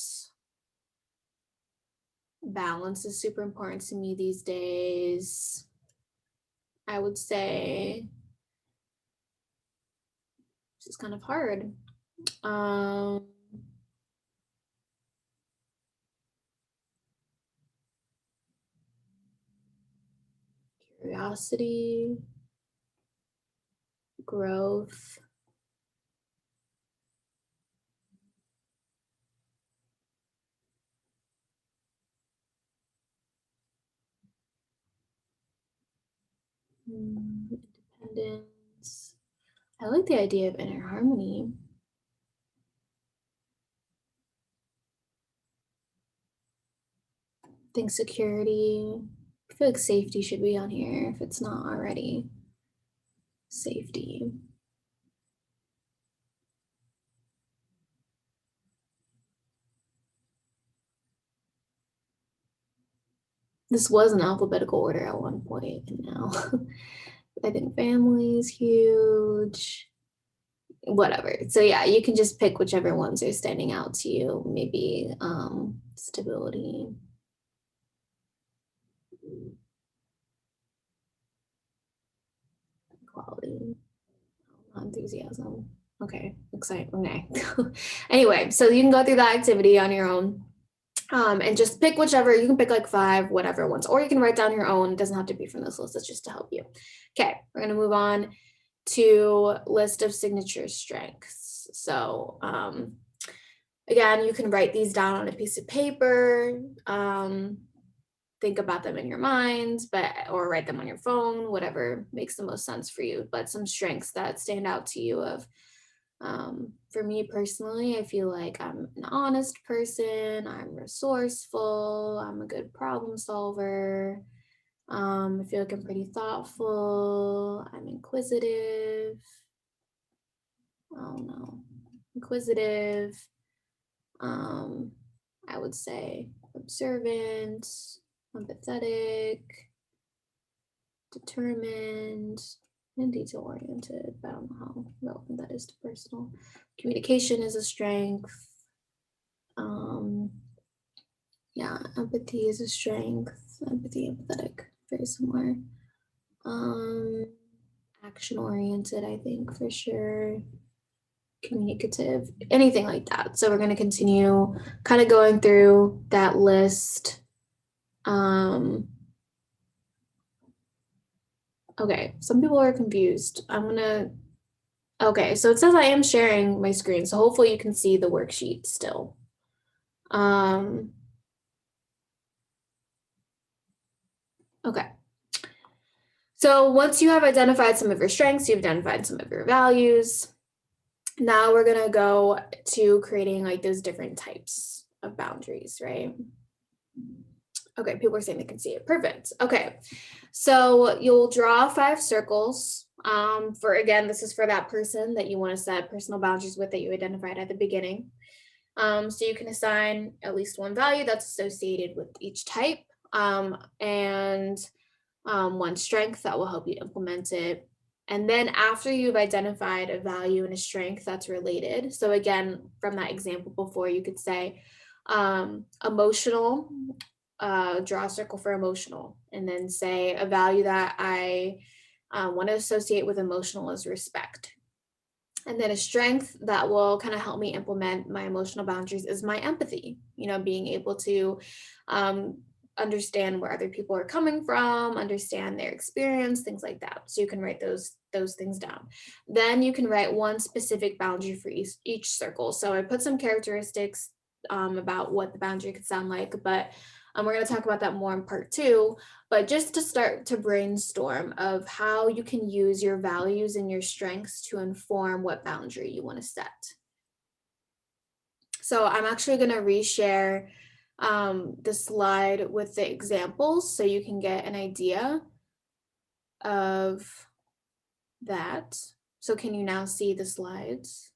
balance is super important to me these days. I would say this is kind of hard. Curiosity, growth, independence. I like the idea of inner harmony. I think security. I feel like safety should be on here if it's not already. Safety. This was in alphabetical order at one point, and now I think family is huge. Whatever. So yeah, you can just pick whichever ones are standing out to you. Maybe stability. Quality. Enthusiasm. Okay, exciting. Okay. Anyway, so you can go through that activity on your own. And just pick whichever, you can pick like 5, whatever ones, or you can write down your own. It doesn't have to be from this list, it's just to help you. Okay, we're gonna move on to list of signature strengths. So again, you can write these down on a piece of paper. Think about them in your mind, or write them on your phone, whatever makes the most sense for you. But some strengths that stand out to you of for me personally, I feel like I'm an honest person, I'm resourceful, I'm a good problem solver. I feel like I'm pretty thoughtful, I'm inquisitive. I don't know, inquisitive. I would say observant, empathetic, determined, and detail oriented, but I don't know how relevant that is to personal. Communication is a strength. Yeah, empathy is a strength. Empathy, empathetic, very similar. Action oriented, I think for sure. Communicative, anything like that. So we're going to continue kind of going through that list. Okay, some people are confused. Okay, so it says I am sharing my screen, so hopefully you can see the worksheet still. Okay. So once you have identified some of your strengths, you've identified some of your values, Now we're gonna go to creating like those different types of boundaries, right? Okay, people are saying they can see it. Perfect. Okay, so you'll draw 5 circles. For again, this is for that person that you want to set personal boundaries with that you identified at the beginning. So you can assign at least one value that's associated with each type, and one strength that will help you implement it. And then after you've identified a value and a strength that's related, so again, from that example before, you could say emotional, draw a circle for emotional, and then say a value that I want to associate with emotional is respect. And then a strength that will kind of help me implement my emotional boundaries is my empathy, being able to um, understand where other people are coming from, understand their experience, things like that. So you can write those things down. Then you can write one specific boundary for each circle. So I put some characteristics about what the boundary could sound like, but we're going to talk about that more in part 2. But just to start to brainstorm of how you can use your values and your strengths to inform what boundary you want to set. So I'm actually going to reshare the slide with the examples so you can get an idea of that. So can you now see the slides?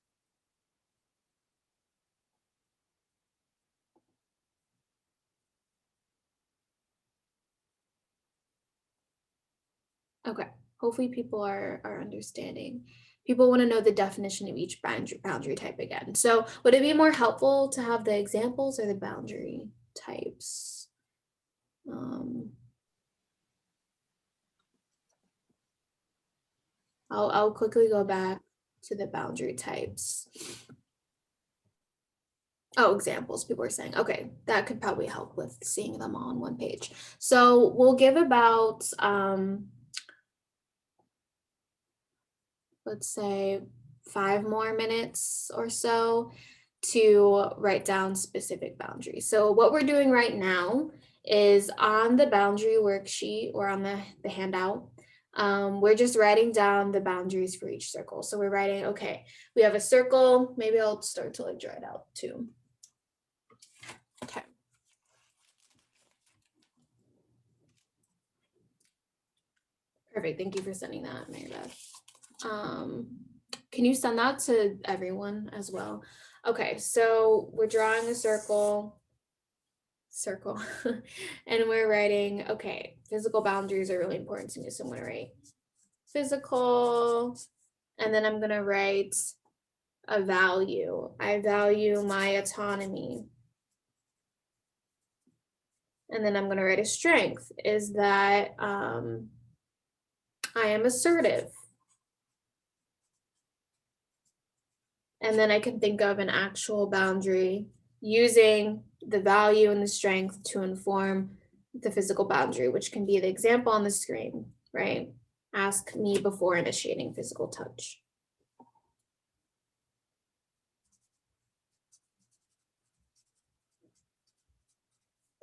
Okay, hopefully people are understanding. People want to know the definition of each boundary type again. So would it be more helpful to have the examples or the boundary types? Um, I'll quickly go back to the boundary types. Oh, examples, people are saying. Okay, that could probably help with seeing them all on one page. So we'll give about, let's say 5 more minutes or so to write down specific boundaries. So what we're doing right now is on the boundary worksheet or on the handout, we're just writing down the boundaries for each circle. So we're writing, okay, we have a circle. Maybe I'll start to like draw it out too. Okay. Perfect. Thank you for sending that, Mary Beth. Can you send that to everyone as well? Okay, so we're drawing a circle, and we're writing, okay, physical boundaries are really important to me. So I'm gonna write physical, and then I'm gonna write a value. I value my autonomy. And then I'm gonna write a strength is that I am assertive. And then I can think of an actual boundary using the value and the strength to inform the physical boundary, which can be the example on the screen, right? Ask me before initiating physical touch.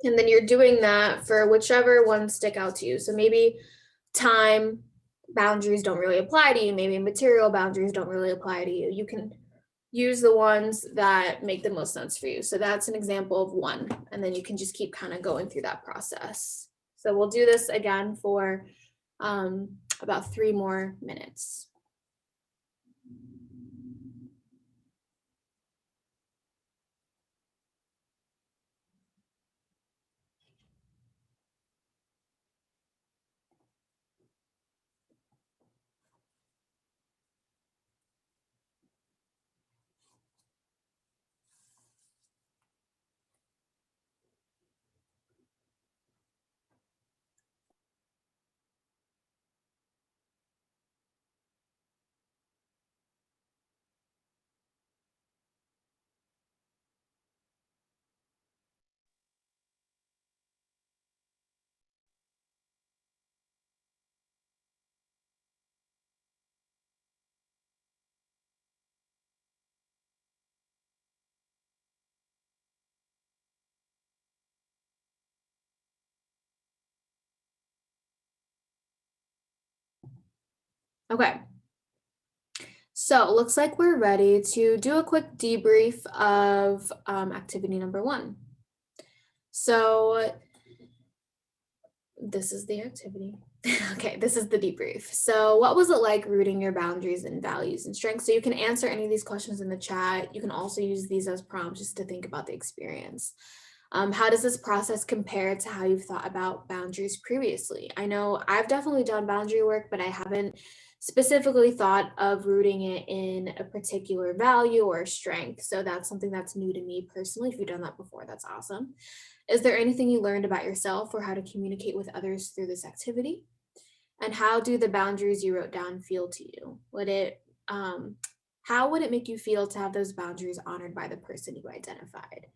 And then you're doing that for whichever ones stick out to you. So maybe time boundaries don't really apply to you. Maybe material boundaries don't really apply to you. You can use the ones that make the most sense for you. So that's an example of one. And then you can just keep kind of going through that process. So we'll do this again for about 3 more minutes. Okay. So it looks like we're ready to do a quick debrief of activity number one. So this is the activity. Okay, this is the debrief. So, what was it like rooting your boundaries and values and strengths? So, you can answer any of these questions in the chat. You can also use these as prompts just to think about the experience. How does this process compare to how you've thought about boundaries previously? I know I've definitely done boundary work, but I haven't specifically thought of rooting it in a particular value or strength. So, that's something that's new to me personally. If you've done that before, that's awesome. Is there anything you learned about yourself or how to communicate with others through this activity? And how do the boundaries you wrote down feel to you? Um, how would it make you feel to have those boundaries honored by the person you identified?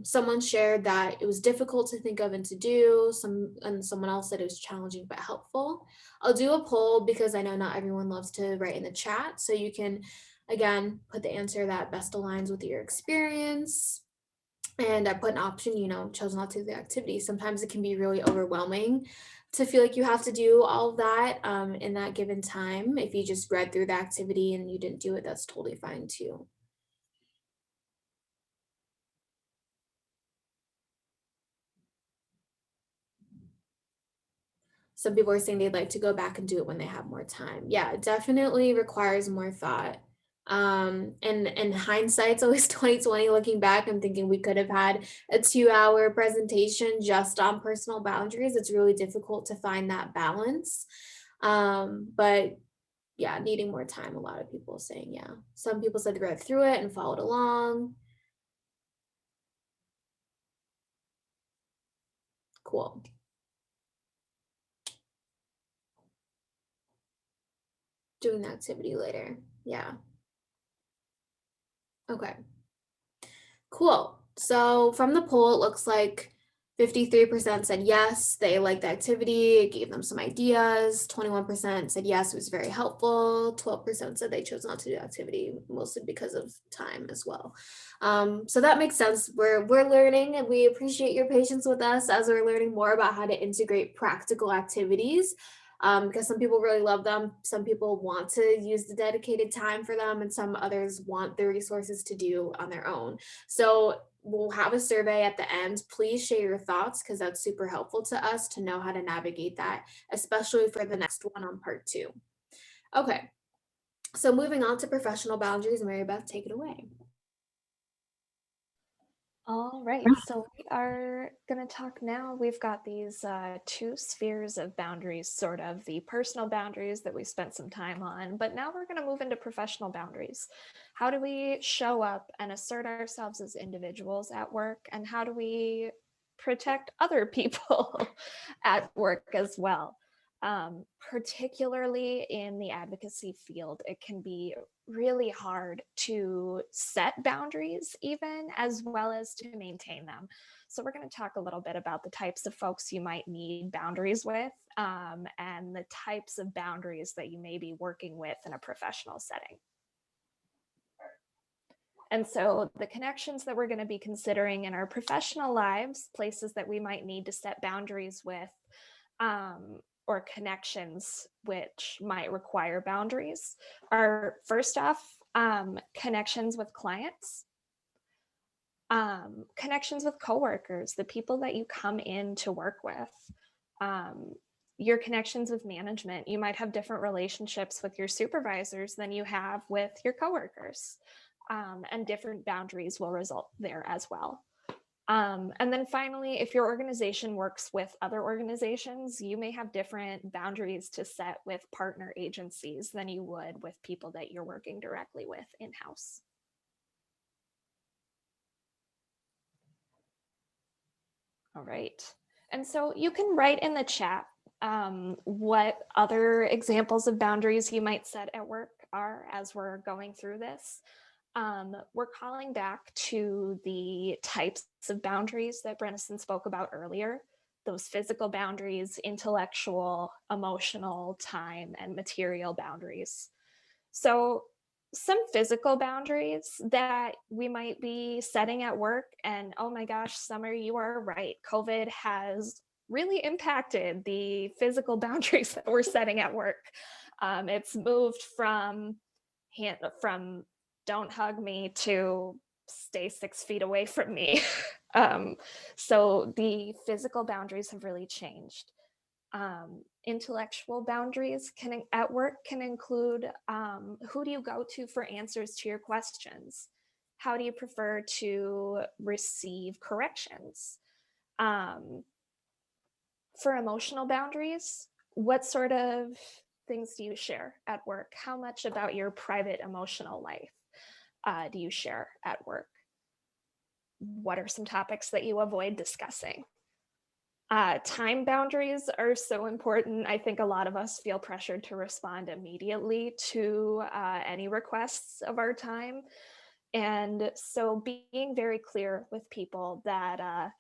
Someone shared that it was difficult to think of and to do. And someone else said it was challenging but helpful. I'll do a poll because I know not everyone loves to write in the chat, so you can again put the answer that best aligns with your experience. And I put an option, chose not to do the activity. Sometimes it can be really overwhelming to feel like you have to do all of that in that given time. If you just read through the activity and you didn't do it, that's totally fine too. Some people are saying they'd like to go back and do it when they have more time. Yeah, it definitely requires more thought. And hindsight's always 2020. Looking back, I'm thinking we could have had a 2-hour presentation just on personal boundaries. It's really difficult to find that balance. But yeah, needing more time, a lot of people saying, yeah. Some people said they read through it and followed along. Cool. Doing the activity later. Yeah. Okay. Cool. So from the poll, it looks like 53% said yes, they liked the activity, it gave them some ideas. 21% said yes, it was very helpful. 12% said they chose not to do the activity, mostly because of time as well. So that makes sense. We're learning, and we appreciate your patience with us as we're learning more about how to integrate practical activities. Because some people really love them, some people want to use the dedicated time for them, and some others want the resources to do on their own. So we'll have a survey at the end. Please share your thoughts because that's super helpful to us to know how to navigate that, especially for the next one on part 2. Okay, so moving on to professional boundaries, Mary Beth, take it away. All right, so we are going to talk now. We've got these two spheres of boundaries, sort of the personal boundaries that we spent some time on, but now we're going to move into professional boundaries. How do we show up and assert ourselves as individuals at work, and how do we protect other people at work as well? Particularly in the advocacy field, it can be really hard to set boundaries even as well as to maintain them. So we're going to talk a little bit about the types of folks you might need boundaries with, and the types of boundaries that you may be working with in a professional setting. And so the connections that we're going to be considering in our professional lives, places that we might need to set boundaries with, or connections which might require boundaries, are first off, connections with clients, connections with coworkers, the people that you come in to work with, your connections with management. You might have different relationships with your supervisors than you have with your coworkers, and different boundaries will result there as well. And then finally, if your organization works with other organizations, you may have different boundaries to set with partner agencies than you would with people that you're working directly with in-house. All right. And so you can write in the chat what other examples of boundaries you might set at work are as we're going through this. We're calling back to the types of boundaries that Brennison spoke about earlier, those physical boundaries, intellectual, emotional, time, and material boundaries. So some physical boundaries that we might be setting at work, and oh my gosh, Summer, you are right. COVID has really impacted the physical boundaries that we're setting at work. It's moved from from don't hug me to stay 6 feet away from me. So the physical boundaries have really changed. Intellectual boundaries at work can include, who do you go to for answers to your questions? How do you prefer to receive corrections? Um, for emotional boundaries, what sort of things do you share at work? How much about your private emotional life do you share at work? What are some topics that you avoid discussing? Time boundaries are so important. I think a lot of us feel pressured to respond immediately to any requests of our time. And so being very clear with people that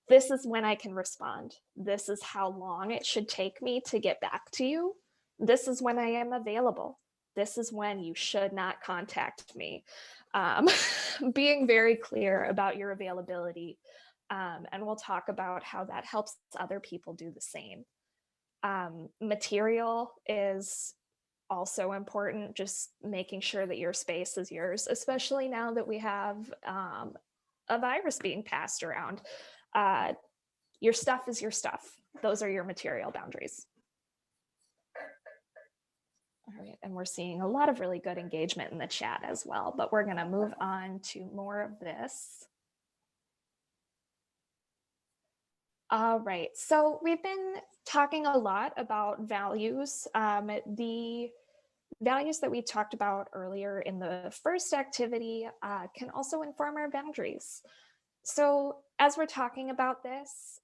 this is when I can respond. This is how long it should take me to get back to you. This is when I am available. This is when you should not contact me. Um, being very clear about your availability. And we'll talk about how that helps other people do the same. Material is also important, just making sure that your space is yours, especially now that we have a virus being passed around. Your stuff is your stuff. Those are your material boundaries. All right, and we're seeing a lot of really good engagement in the chat as well, but we're going to move on to more of this. All right, so we've been talking a lot about values. The values that we talked about earlier in the first activity can also inform our boundaries. So as we're talking about this,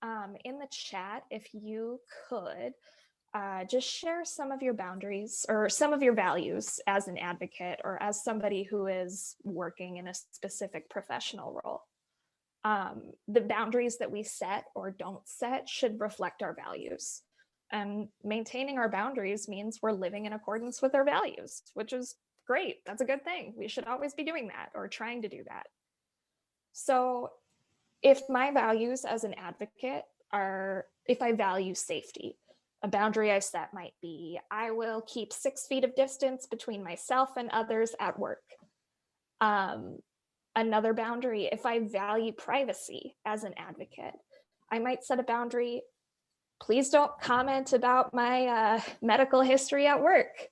in the chat, if you could just share some of your boundaries or some of your values as an advocate or as somebody who is working in a specific professional role. The boundaries that we set or don't set should reflect our values. And maintaining our boundaries means we're living in accordance with our values, which is great. That's a good thing. We should always be doing that or trying to do that. So if my values as an advocate are, if I value safety, a boundary I set might be, I will keep 6 feet of distance between myself and others at work. Another boundary, if I value privacy as an advocate, I might set a boundary, please don't comment about my medical history at work.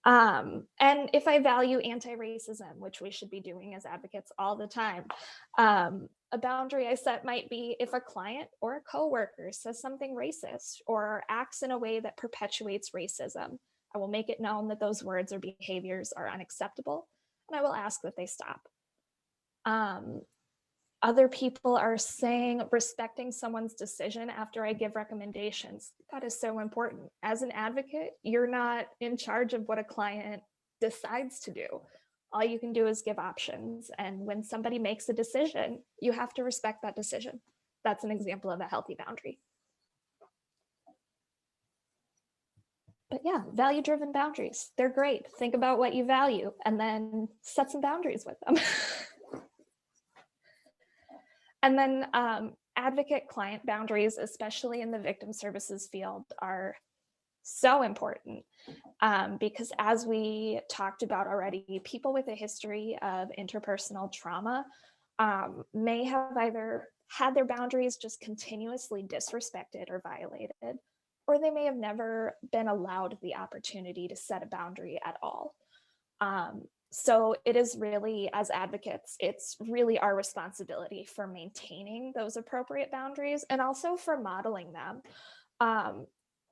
And if I value anti-racism, which we should be doing as advocates all the time, a boundary I set might be if a client or a coworker says something racist or acts in a way that perpetuates racism, I will make it known that those words or behaviors are unacceptable, and I will ask that they stop. Other people are saying respecting someone's decision after I give recommendations. That is so important. As an advocate, you're not in charge of what a client decides to do. All you can do is give options. And when somebody makes a decision, you have to respect that decision. That's an example of a healthy boundary. But yeah, value-driven boundaries, they're great. Think about what you value and then set some boundaries with them. And then advocate-client boundaries, especially in the victim services field, are so important because as we talked about already, people with a history of interpersonal trauma may have either had their boundaries just continuously disrespected or violated, or they may have never been allowed the opportunity to set a boundary at all. So it is really, as advocates, it's really our responsibility for maintaining those appropriate boundaries and also for modeling them.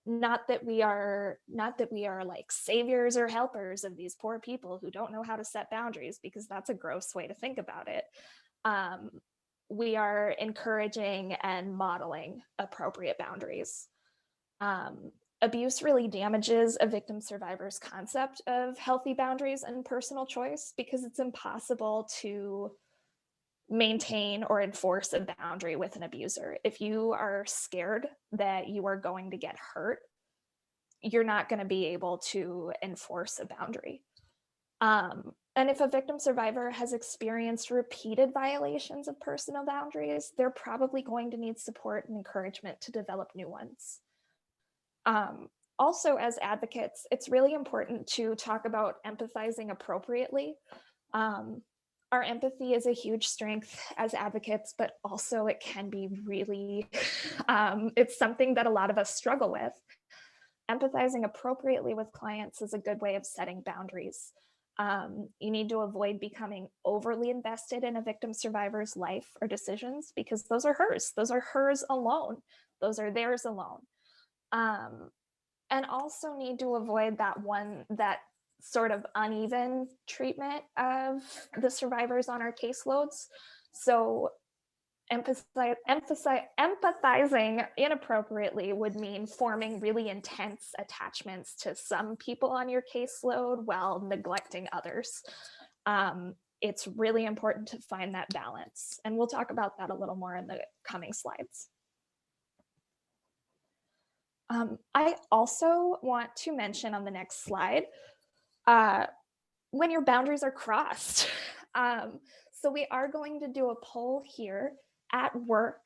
Not that we are like saviors or helpers of these poor people who don't know how to set boundaries, because that's a gross way to think about it. We are encouraging and modeling appropriate boundaries. Abuse really damages a victim survivor's concept of healthy boundaries and personal choice because it's impossible to maintain or enforce a boundary with an abuser. If you are scared that you are going to get hurt, you're not going to be able to enforce a boundary. And if a victim survivor has experienced repeated violations of personal boundaries, they're probably going to need support and encouragement to develop new ones. Also, as advocates, it's really important to talk about empathizing appropriately. Um, our empathy is a huge strength as advocates, but also it can be really, it's something that a lot of us struggle with. Empathizing appropriately with clients is a good way of setting boundaries. You need to avoid becoming overly invested in a victim survivor's life or decisions, because those are hers. Those are hers alone. Those are theirs alone. Um, and also need to avoid that sort of uneven treatment of the survivors on our caseloads. So empathizing inappropriately would mean forming really intense attachments to some people on your caseload while neglecting others. It's really important to find that balance, and we'll talk about that a little more in the coming slides. I also want to mention on the next slide, when your boundaries are crossed. So we are going to do a poll here at work,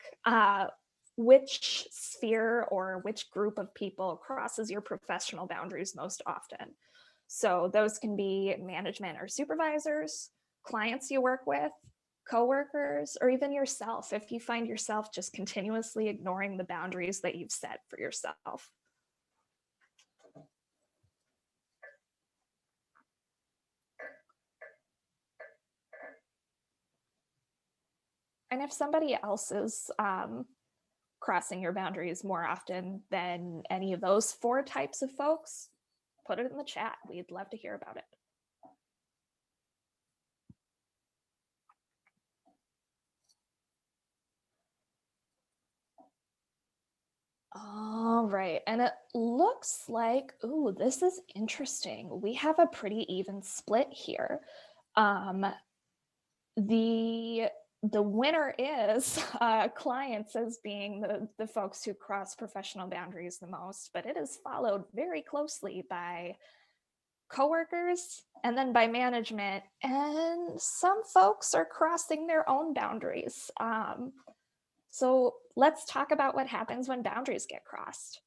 which sphere or which group of people crosses your professional boundaries most often. So those can be management or supervisors, clients you work with, coworkers, or even yourself if you find yourself just continuously ignoring the boundaries that you've set for yourself. And if somebody else is crossing your boundaries more often than any of those 4 types of folks, put it in the chat. We'd love to hear about it. All right, and it looks like, ooh, this is interesting. We have a pretty even split here. The winner is clients as being the folks who cross professional boundaries the most, but it is followed very closely by coworkers and then by management, and some folks are crossing their own boundaries. So let's talk about what happens when boundaries get crossed.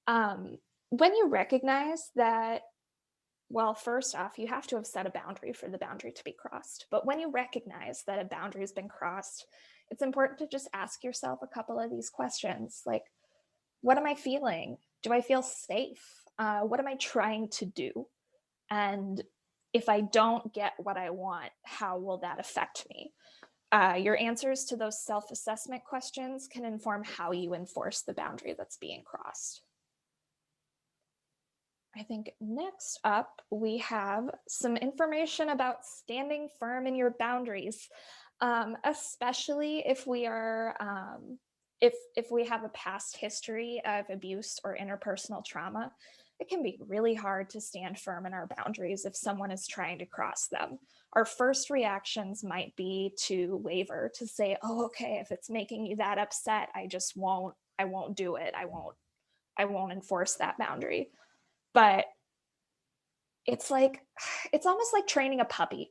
When you recognize that, well, first off, you have to have set a boundary for the boundary to be crossed. But when you recognize that a boundary has been crossed, it's important to just ask yourself a couple of these questions, like, what am I feeling? Do I feel safe? What am I trying to do? And if I don't get what I want, how will that affect me? Your answers to those self-assessment questions can inform how you enforce the boundary that's being crossed. I think next up, we have some information about standing firm in your boundaries, especially if we are, if we have a past history of abuse or interpersonal trauma. It can be really hard to stand firm in our boundaries if someone is trying to cross them. Our first reactions might be to waver, to say, oh, okay, if it's making you that upset, I won't do it. I won't enforce that boundary. But it's almost like training a puppy.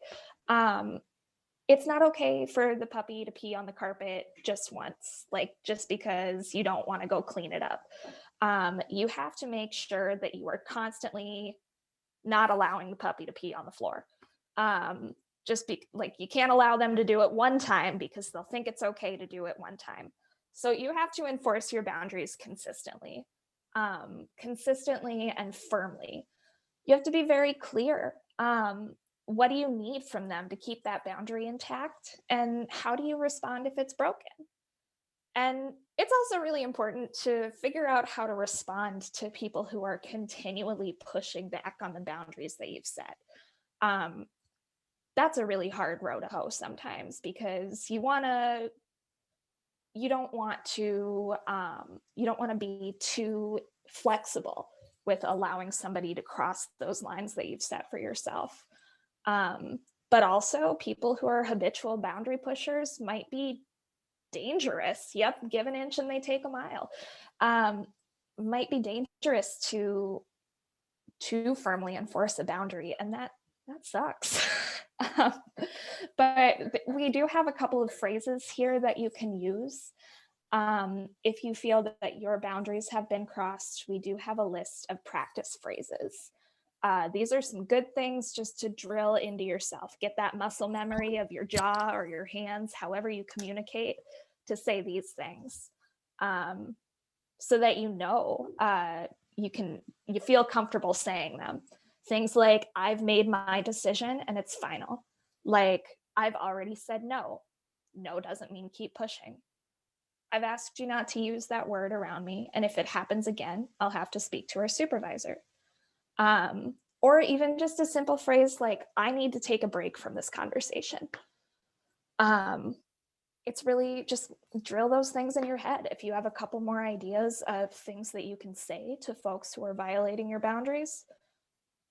It's not okay for the puppy to pee on the carpet just once, like just because you don't want to go clean it up. You have to make sure that you are constantly not allowing the puppy to pee on the floor. Like, you can't allow them to do it one time because they'll think it's okay to do it one time. So you have to enforce your boundaries consistently and firmly. You have to be very clear. What do you need from them to keep that boundary intact? And how do you respond if it's broken? And it's also really important to figure out how to respond to people who are continually pushing back on the boundaries that you've set. That's a really hard row to hoe sometimes, because you don't want to be too flexible with allowing somebody to cross those lines that you've set for yourself. But also, people who are habitual boundary pushers might be dangerous. Yep, give an inch and they take a mile. Might be dangerous to firmly enforce a boundary, and that sucks. But we do have a couple of phrases here that you can use. If you feel that your boundaries have been crossed, we do have a list of practice phrases. These are some good things just to drill into yourself. Get that muscle memory of your jaw or your hands, however you communicate, to say these things, um, so that you feel comfortable saying them. Things like, I've made my decision and it's final. Like, I've already said no. No doesn't mean keep pushing. I've asked you not to use that word around me, and if it happens again, I'll have to speak to our supervisor. Or even just a simple phrase like, I need to take a break from this conversation. Um, it's really just drill those things in your head. If you have a couple more ideas of things that you can say to folks who are violating your boundaries,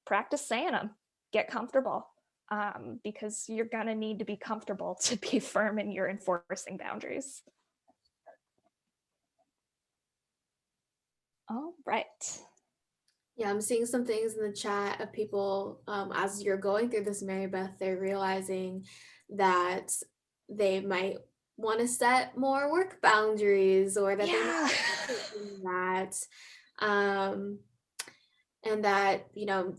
practice saying them. Get comfortable, because you're going to need to be comfortable to be firm in your enforcing boundaries. All right. Yeah, I'm seeing some things in the chat of people, as you're going through this, Mary Beth, they're realizing that they might want to set more work boundaries, or that they might Yeah. be thinking that, um, and that,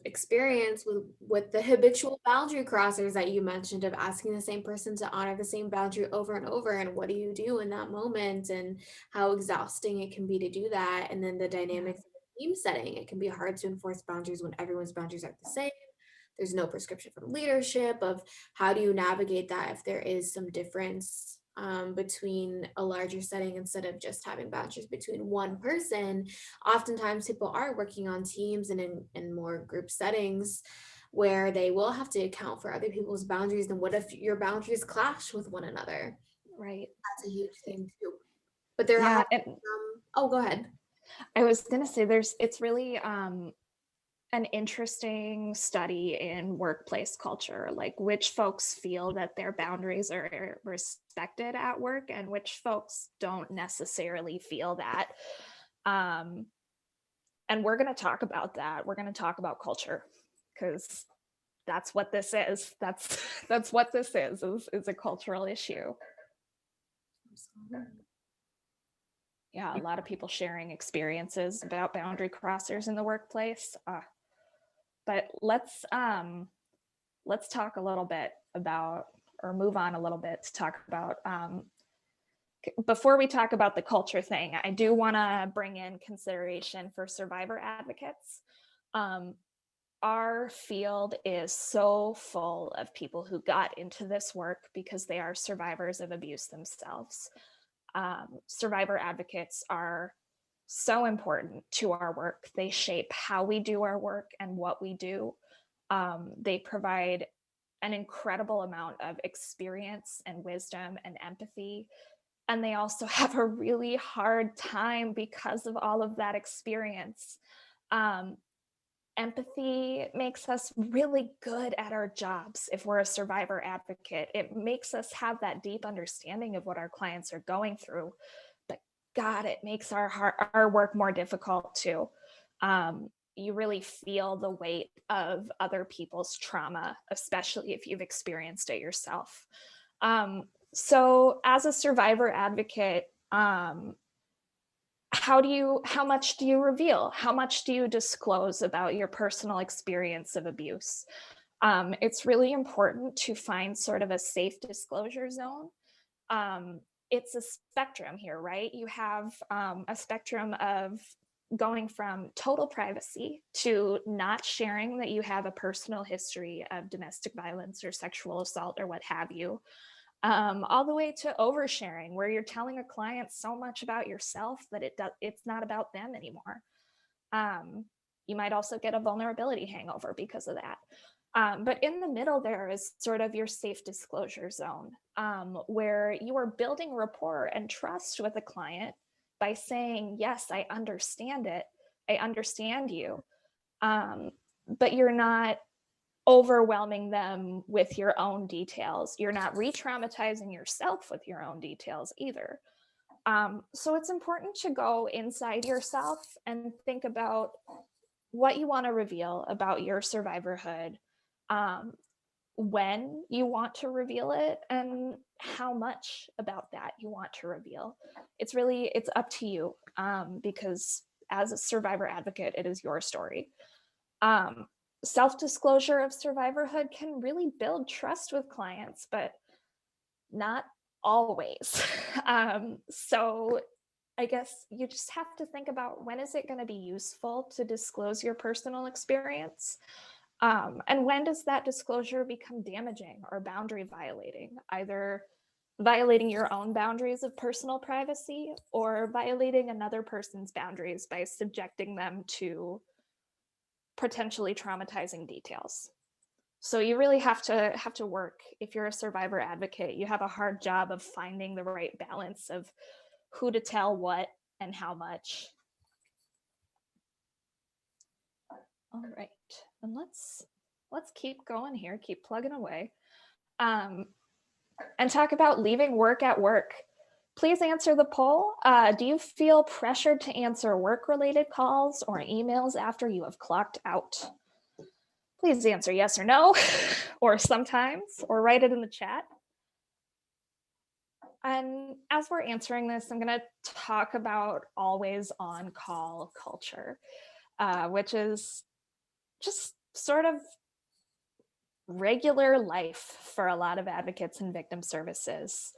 experience with the habitual boundary crossers that you mentioned, of asking the same person to honor the same boundary over and over, and what do you do in that moment, and how exhausting it can be to do that, and then the Yeah. dynamics of a team setting. It can be hard to enforce boundaries when everyone's boundaries are the same. There's no prescription from leadership of how do you navigate that if there is some difference, between a larger setting, instead of just having boundaries between one person. Oftentimes people are working on teams and in more group settings where they will have to account for other people's boundaries. Then what if your boundaries clash with one another? Right. That's a huge thing too. But there have Yeah. been And oh, go ahead. I was going to say, it's really an interesting study in workplace culture, like which folks feel that their boundaries are respected at work and which folks don't necessarily feel that. Um, and we're going to talk about that. We're going to talk about culture, because that's what this is. That's what this is a cultural issue. Yeah, a lot of people sharing experiences about boundary crossers in the workplace. But let's talk a little bit about, or move on a little bit to talk about, before we talk about the culture thing, I do want to bring in consideration for survivor advocates. Um, our field is so full of people who got into this work because they are survivors of abuse themselves. Survivor advocates are so important to our work. They shape how we do our work and what we do. They provide an incredible amount of experience and wisdom and empathy. And they also have a really hard time because of all of that experience. Um, Empathy makes us really good at our jobs. If we're a survivor advocate, it makes us have that deep understanding of what our clients are going through. But God, it makes our work more difficult too. You really feel the weight of other people's trauma, especially if you've experienced it yourself. So as a survivor advocate, how much do you reveal? How much do you disclose about your personal experience of abuse? It's really important to find sort of a safe disclosure zone. Um, it's a spectrum here, right? You have a spectrum of going from total privacy to not sharing that you have a personal history of domestic violence or sexual assault or what have you, all the way to oversharing, where you're telling a client so much about yourself that it's not about them anymore. You might also get a vulnerability hangover because of that. But in the middle, there is sort of your safe disclosure zone, where you are building rapport and trust with a client by saying, yes, I understand it. I understand you. But you're not overwhelming them with your own details. You're not re-traumatizing yourself with your own details either. So it's important to go inside yourself and think about what you want to reveal about your survivorhood, um, when you want to reveal it and how much about that you want to reveal. It's up to you, because as a survivor advocate, it is your story. Um, Self-disclosure of survivorhood can really build trust with clients, but not always. So I guess you just have to think about, when is it going to be useful to disclose your personal experience? And when does that disclosure become damaging or boundary violating, either violating your own boundaries of personal privacy or violating another person's boundaries by subjecting them to potentially traumatizing details? So you really have to work. If you're a survivor advocate, you have a hard job of finding the right balance of who to tell what and how much. All right, and let's keep going here, keep plugging away, and talk about leaving work at work. Please answer the poll. Do you feel pressured to answer work-related calls or emails after you have clocked out? Please answer yes or no, or sometimes, or write it in the chat. And as we're answering this, I'm going to talk about always on call culture, which is just sort of regular life for a lot of advocates and victim services.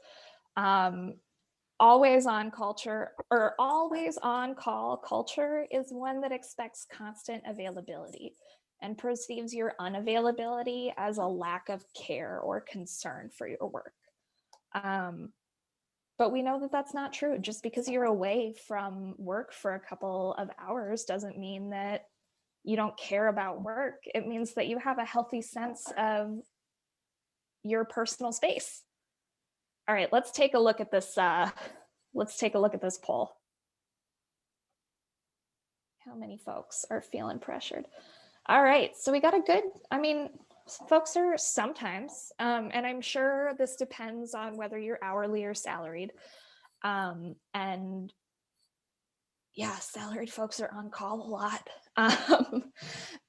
Always on culture, or always on call culture, is one that expects constant availability and perceives your unavailability as a lack of care or concern for your work. But we know that that's not true. Just because you're away from work for a couple of hours doesn't mean that you don't care about work. It means that you have a healthy sense of your personal space. All right, let's take a look at this. Let's take a look at this poll. How many folks are feeling pressured? All right, so we got a good, folks are sometimes, and I'm sure this depends on whether you're hourly or salaried. And yeah, salaried folks are on call a lot.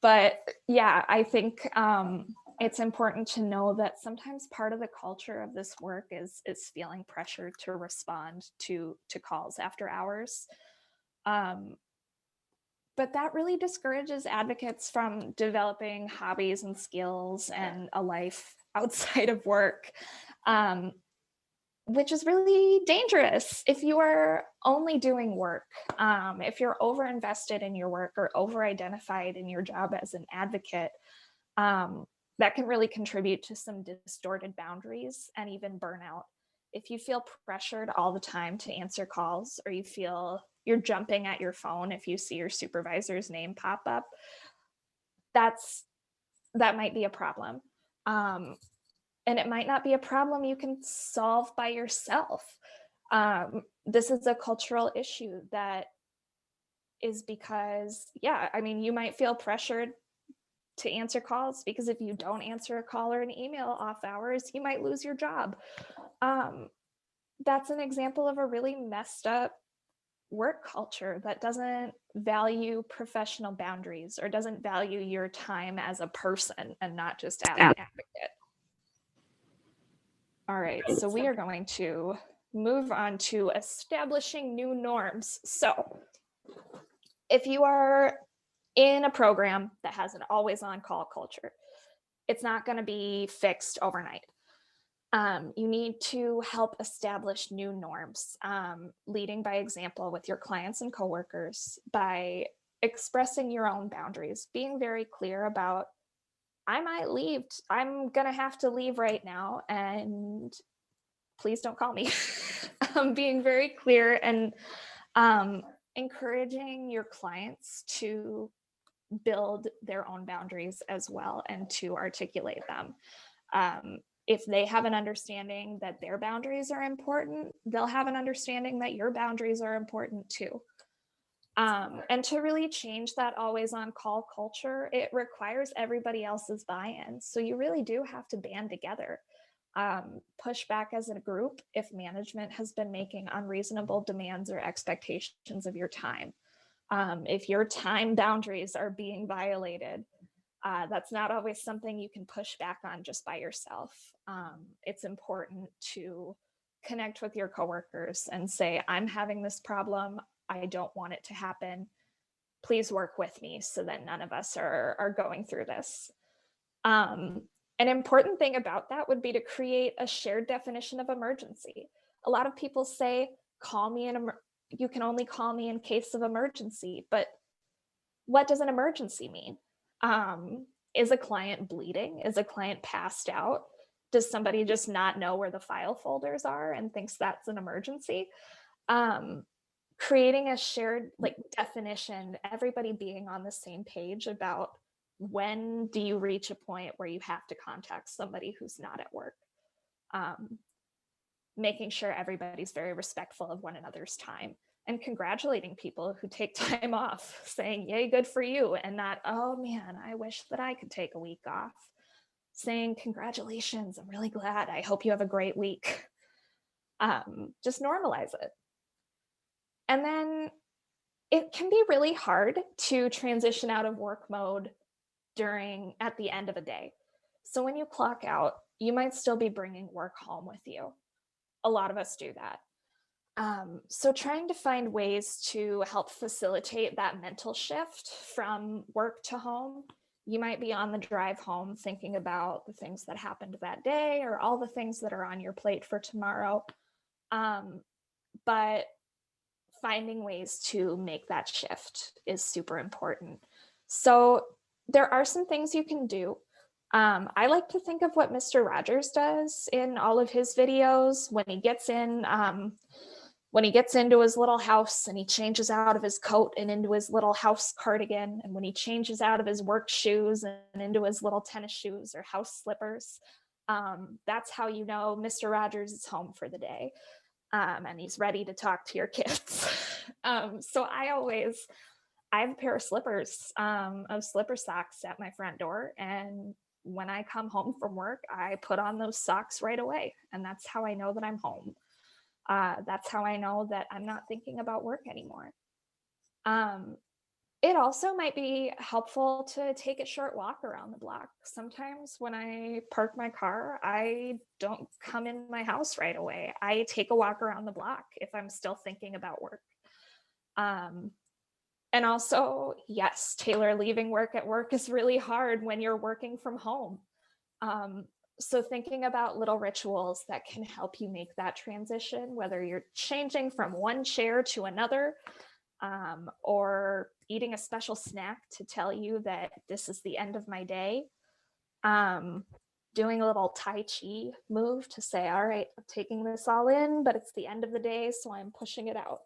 But yeah, I think it's important to know that sometimes part of the culture of this work is feeling pressure to respond to calls after hours. But that really discourages advocates from developing hobbies and skills and a life outside of work, which is really dangerous if you are only doing work. If you're over-invested in your work or over-identified in your job as an advocate, that can really contribute to some distorted boundaries and even burnout. If you feel pressured all the time to answer calls, or you feel you're jumping at your phone if you see your supervisor's name pop up, that might be a problem. And it might not be a problem you can solve by yourself. This is a cultural issue that is because, yeah, you might feel pressured to answer calls because if you don't answer a call or an email off hours, you might lose your job. That's an example of a really messed up work culture that doesn't value professional boundaries or doesn't value your time as a person and not just as an advocate. All right, so we are going to move on to establishing new norms. So if you are in a program that has an always on call culture, it's not going to be fixed overnight. You need to help establish new norms, leading by example with your clients and coworkers by expressing your own boundaries, being very clear about, I might leave, I'm going to have to leave right now, and please don't call me. Being very clear and encouraging your clients to build their own boundaries as well and to articulate them. If they have an understanding that their boundaries are important, they'll have an understanding that your boundaries are important too. And to really change that always on call culture, it requires everybody else's buy-in. So you really do have to band together. Push back as a group if management has been making unreasonable demands or expectations of your time. If your time boundaries are being violated, That's not always something you can push back on just by yourself. It's important to connect with your coworkers and say, I'm having this problem. I don't want it to happen. Please work with me so that none of us are going through this. An important thing about that would be to create a shared definition of emergency. A lot of people say, call me you can only call me in case of emergency, but what does an emergency mean? Is a client bleeding? Is a client passed out? Does somebody just not know where the file folders are and thinks that's an emergency? Um, Creating a shared definition, everybody being on the same page about when do you reach a point where you have to contact somebody who's not at work. Making sure everybody's very respectful of one another's time, and congratulating people who take time off, saying, yay, good for you, and not, oh man, I wish that I could take a week off. Saying, congratulations, I'm really glad. I hope you have a great week. Just normalize it. And then it can be really hard to transition out of work mode at the end of a day. So when you clock out, you might still be bringing work home with you. A lot of us do that. So trying to find ways to help facilitate that mental shift from work to home. You might be on the drive home thinking about the things that happened that day or all the things that are on your plate for tomorrow. But finding ways to make that shift is super important. So there are some things you can do. I like to think of what Mr. Rogers does in all of his videos when he gets into his little house and he changes out of his coat and into his little house cardigan, and when he changes out of his work shoes and into his little tennis shoes or house slippers. That's how you know Mr. Rogers is home for the day. And he's ready to talk to your kids. So I have a pair of slippers, of slipper socks at my front door. And when I come home from work, I put on those socks right away. And that's how I know that I'm home. That's how I know that I'm not thinking about work anymore. It also might be helpful to take a short walk around the block. Sometimes when I park my car, I don't come in my house right away. I take a walk around the block if I'm still thinking about work. And also, yes, Taylor, leaving work at work is really hard when you're working from home. So thinking about little rituals that can help you make that transition, whether you're changing from one chair to another, or eating a special snack to tell you that this is the end of my day. Doing a little Tai Chi move to say, all right, I'm taking this all in, but it's the end of the day, so I'm pushing it out.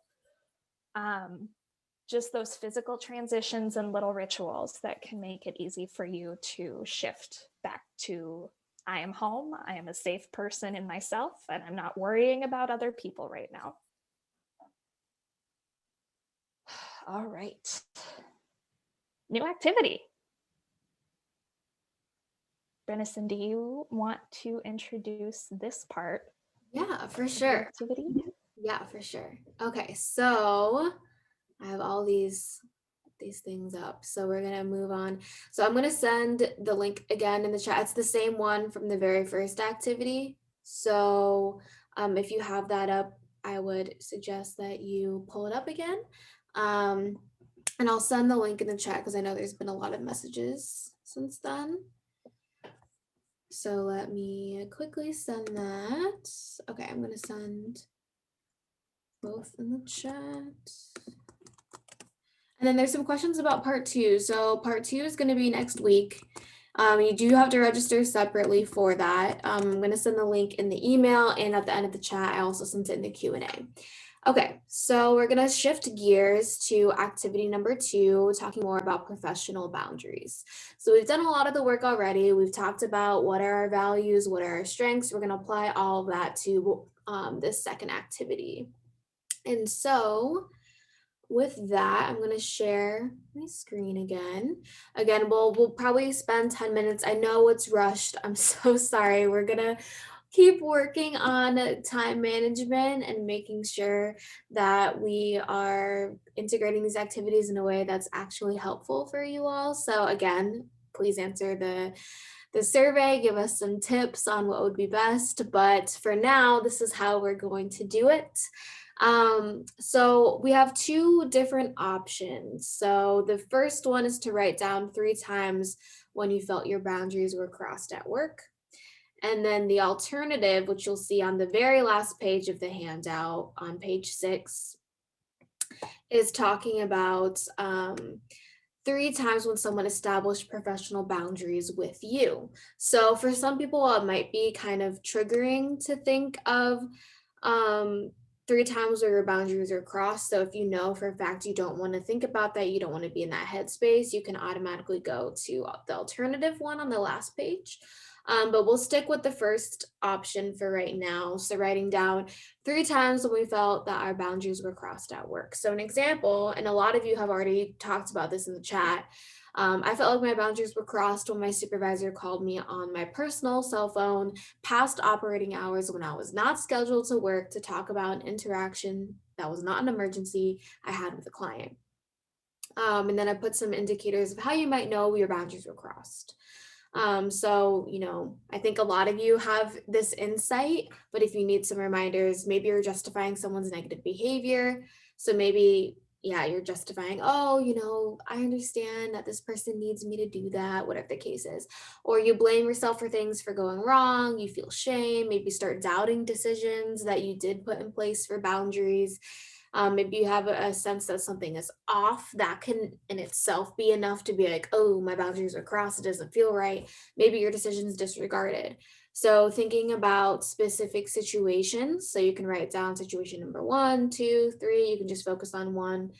Just those physical transitions and little rituals that can make it easy for you to shift back to, I am home, I am a safe person in myself, and I'm not worrying about other people right now. All right. New activity. Brenison, do you want to introduce this part? Yeah, for sure. Activity? Yeah, for sure. Okay, so I have all these things up. So we're gonna move on. So I'm gonna send the link again in the chat. It's the same one from the very first activity. So if you have that up, I would suggest that you pull it up again. And I'll send the link in the chat because I know there's been a lot of messages since then. So let me quickly send that. Okay, I'm gonna send both in the chat. And then there's some questions about part 2. So part 2 is going to be next week. You do have to register separately for that. I'm going to send the link in the email, and at the end of the chat, I also sent it in the Q&A. Okay, so we're going to shift gears to activity number 2, talking more about professional boundaries. So we've done a lot of the work already. We've talked about what are our values, what are our strengths. We're going to apply all of that to this second activity. And so with that, I'm going to share my screen again. Again, we'll probably spend 10 minutes. I know it's rushed. I'm so sorry. We're going to keep working on time management and making sure that we are integrating these activities in a way that's actually helpful for you all. So again, please answer the survey, give us some tips on what would be best. But for now, this is how we're going to do it. So we have two different options. So the first one is to write down 3 times when you felt your boundaries were crossed at work. And then the alternative, which you'll see on the very last page of the handout on page 6, is talking about 3 times when someone established professional boundaries with you. So for some people, it might be kind of triggering to think of um, 3 times where your boundaries are crossed. So if you know for a fact you don't want to think about that, you don't want to be in that headspace, you can automatically go to the alternative one on the last page. But we'll stick with the first option for right now. So writing down 3 times when we felt that our boundaries were crossed at work. So an example, and a lot of you have already talked about this in the chat. I felt like my boundaries were crossed when my supervisor called me on my personal cell phone past operating hours when I was not scheduled to work to talk about an interaction that was not an emergency I had with a client. And then I put some indicators of how you might know your boundaries were crossed. So, I think a lot of you have this insight, but if you need some reminders, maybe you're justifying someone's negative behavior. So maybe, yeah, you're justifying, oh, I understand that this person needs me to do that, whatever the case is. Or you blame yourself for things for going wrong, you feel shame, maybe start doubting decisions that you did put in place for boundaries. Maybe you have a sense that something is off, that can in itself be enough to be like, oh, my boundaries are crossed, it doesn't feel right. Maybe your decision is disregarded. So thinking about specific situations, so you can write down situation number 1, 2, 3, you can just focus on one.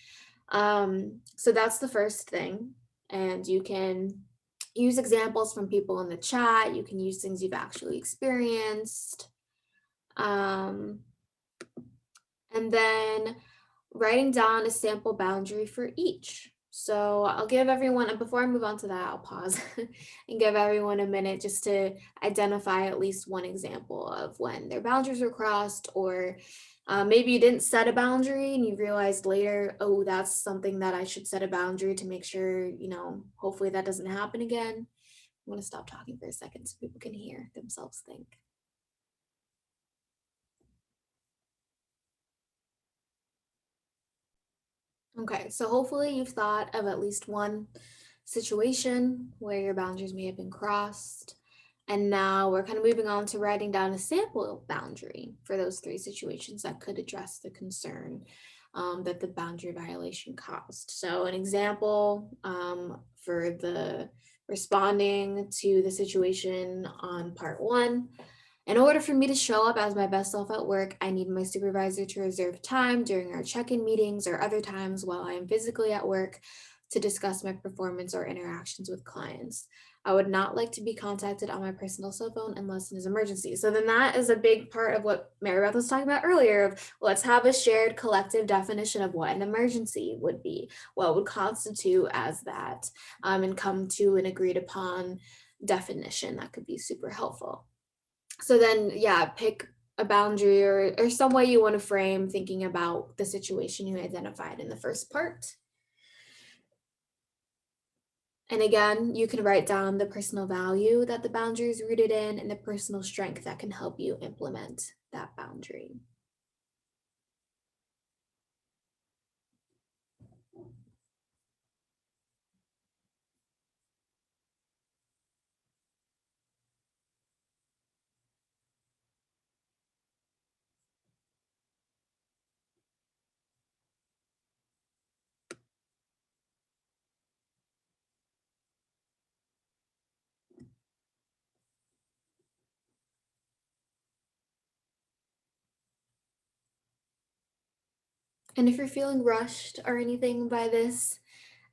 So that's the first thing. And you can use examples from people in the chat, you can use things you've actually experienced. And then writing down a sample boundary for each. So I'll give everyone, and before I move on to that, I'll pause and give everyone a minute just to identify at least one example of when their boundaries were crossed, or maybe you didn't set a boundary and you realized later, oh, that's something that I should set a boundary to make sure, hopefully that doesn't happen again. I'm going to stop talking for a second so people can hear themselves think. Okay, so hopefully you've thought of at least one situation where your boundaries may have been crossed. And now we're kind of moving on to writing down a sample boundary for those 3 situations that could address the concern that the boundary violation caused. So an example for the responding to the situation on part 1. In order for me to show up as my best self at work, I need my supervisor to reserve time during our check-in meetings or other times while I am physically at work to discuss my performance or interactions with clients. I would not like to be contacted on my personal cell phone unless it is an emergency. So then that is a big part of what Mary Beth was talking about earlier of let's have a shared collective definition of what an emergency would be, what would constitute as that, and come to an agreed upon definition. That could be super helpful. So then, yeah, pick a boundary or some way you want to frame thinking about the situation you identified in the first part. And again, you can write down the personal value that the boundary is rooted in and the personal strength that can help you implement that boundary. And if you're feeling rushed or anything by this,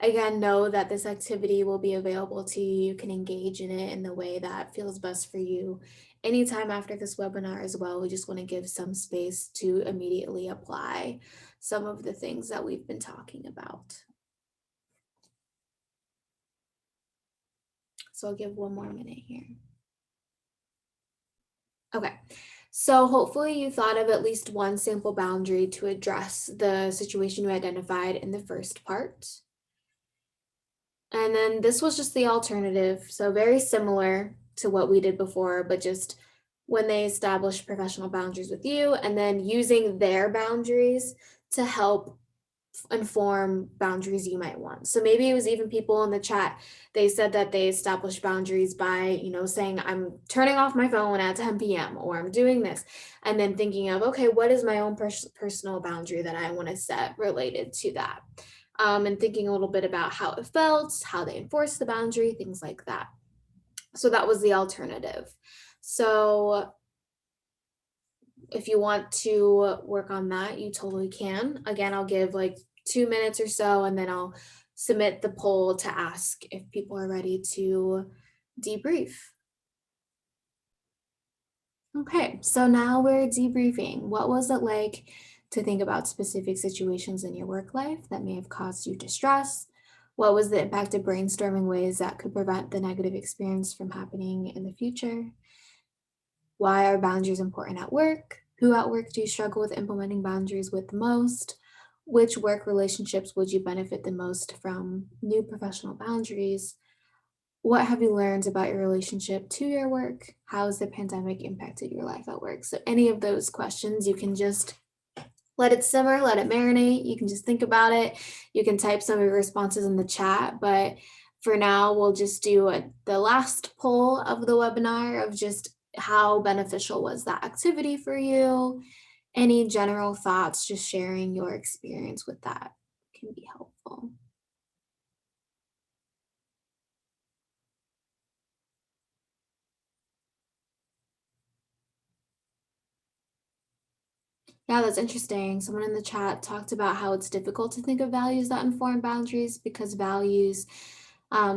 again, know that this activity will be available to you. You can engage in it in the way that feels best for you anytime after this webinar as well. We just want to give some space to immediately apply some of the things that we've been talking about. So I'll give one more minute here. Okay, so hopefully you thought of at least one sample boundary to address the situation you identified in the first part. And then this was just the alternative. So very similar to what we did before, but just when they establish professional boundaries with you and then using their boundaries to help inform boundaries you might want. So maybe it was even people in the chat, they said that they established boundaries by, saying, I'm turning off my phone at 10 p.m. or I'm doing this. And then thinking of, okay, what is my own personal boundary that I want to set related to that? And thinking a little bit about how it felt, how they enforced the boundary, things like that. So that was the alternative. So if you want to work on that, you totally can. Again, I'll give like 2 minutes or so, and then I'll submit the poll to ask if people are ready to debrief. Okay, so now we're debriefing. What was it like to think about specific situations in your work life that may have caused you distress? What was the impact of brainstorming ways that could prevent the negative experience from happening in the future? Why are boundaries important at work? Who at work do you struggle with implementing boundaries with the most? Which work relationships would you benefit the most from new professional boundaries? What have you learned about your relationship to your work? How has the pandemic impacted your life at work? So, any of those questions, you can just let it simmer, let it marinate. You can just think about it. You can type some of your responses in the chat, but for now, we'll just do the last poll of the webinar of just how beneficial was that activity for you? Any general thoughts, just sharing your experience with that can be helpful. Yeah, that's interesting. Someone in the chat talked about how it's difficult to think of values that inform boundaries because values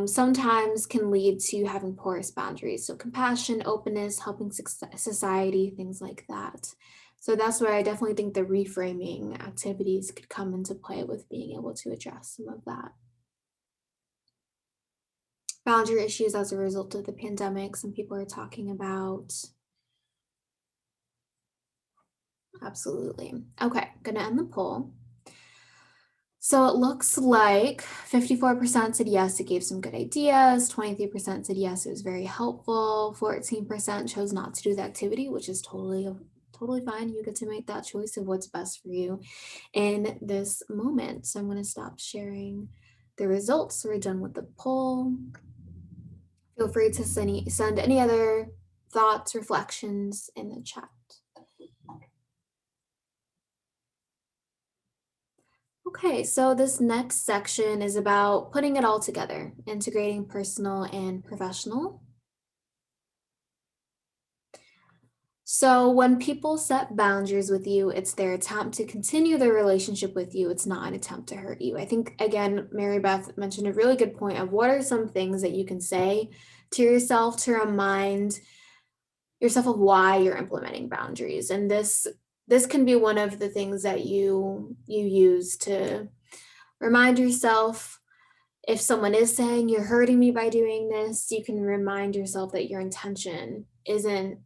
sometimes can lead to having porous boundaries. So, compassion, openness, helping society, things like that. So, that's where I definitely think the reframing activities could come into play with being able to address some of that. Boundary issues as a result of the pandemic, some people are talking about. Absolutely. Okay, gonna end the poll. So it looks like 54% said yes, it gave some good ideas. 23% said yes, it was very helpful. 14% chose not to do the activity, which is totally fine. You get to make that choice of what's best for you in this moment. So I'm going to stop sharing the results. We're done with the poll. Feel free to send any other thoughts, reflections in the chat. Okay, so this next section is about putting it all together, integrating personal and professional. So when people set boundaries with you, it's their attempt to continue their relationship with you. It's not an attempt to hurt you. I think, again, Mary Beth mentioned a really good point of what are some things that you can say to yourself to remind yourself of why you're implementing boundaries. And this can be one of the things that you use to remind yourself. If someone is saying you're hurting me by doing this, you can remind yourself that your intention isn't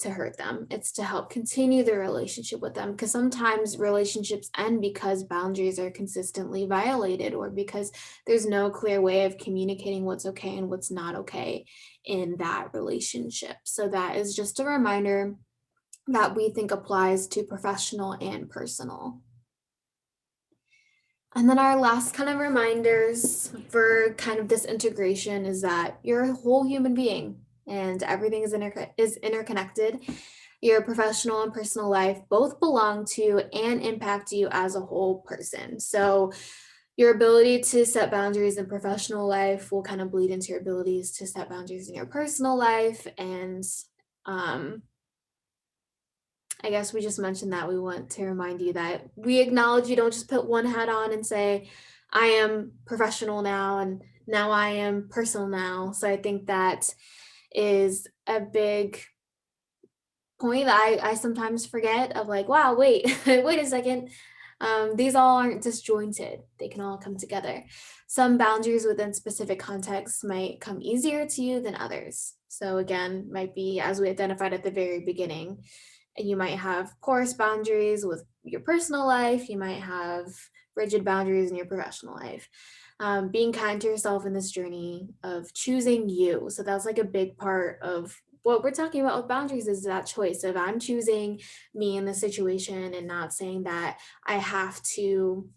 to hurt them. It's to help continue the relationship with them, because sometimes relationships end because boundaries are consistently violated or because there's no clear way of communicating what's okay and what's not okay in that relationship. So that is just a reminder that we think applies to professional and personal. And then our last kind of reminders for kind of this integration is that you're a whole human being and everything is interconnected. Your professional and personal life both belong to and impact you as a whole person. So your ability to set boundaries in professional life will kind of bleed into your abilities to set boundaries in your personal life. And I guess we just mentioned that we want to remind you that we acknowledge you don't just put one hat on and say, I am professional now and now I am personal now. So I think that is a big point I sometimes forget of like, wow, wait, wait a second. These all aren't disjointed. They can all come together. Some boundaries within specific contexts might come easier to you than others. So again, might be as we identified at the very beginning, you might have porous boundaries with your personal life. You might have rigid boundaries in your professional life. being kind to yourself in this journey of choosing you. So that's like a big part of what we're talking about with boundaries is that choice of I'm choosing me in the situation and not saying that I have to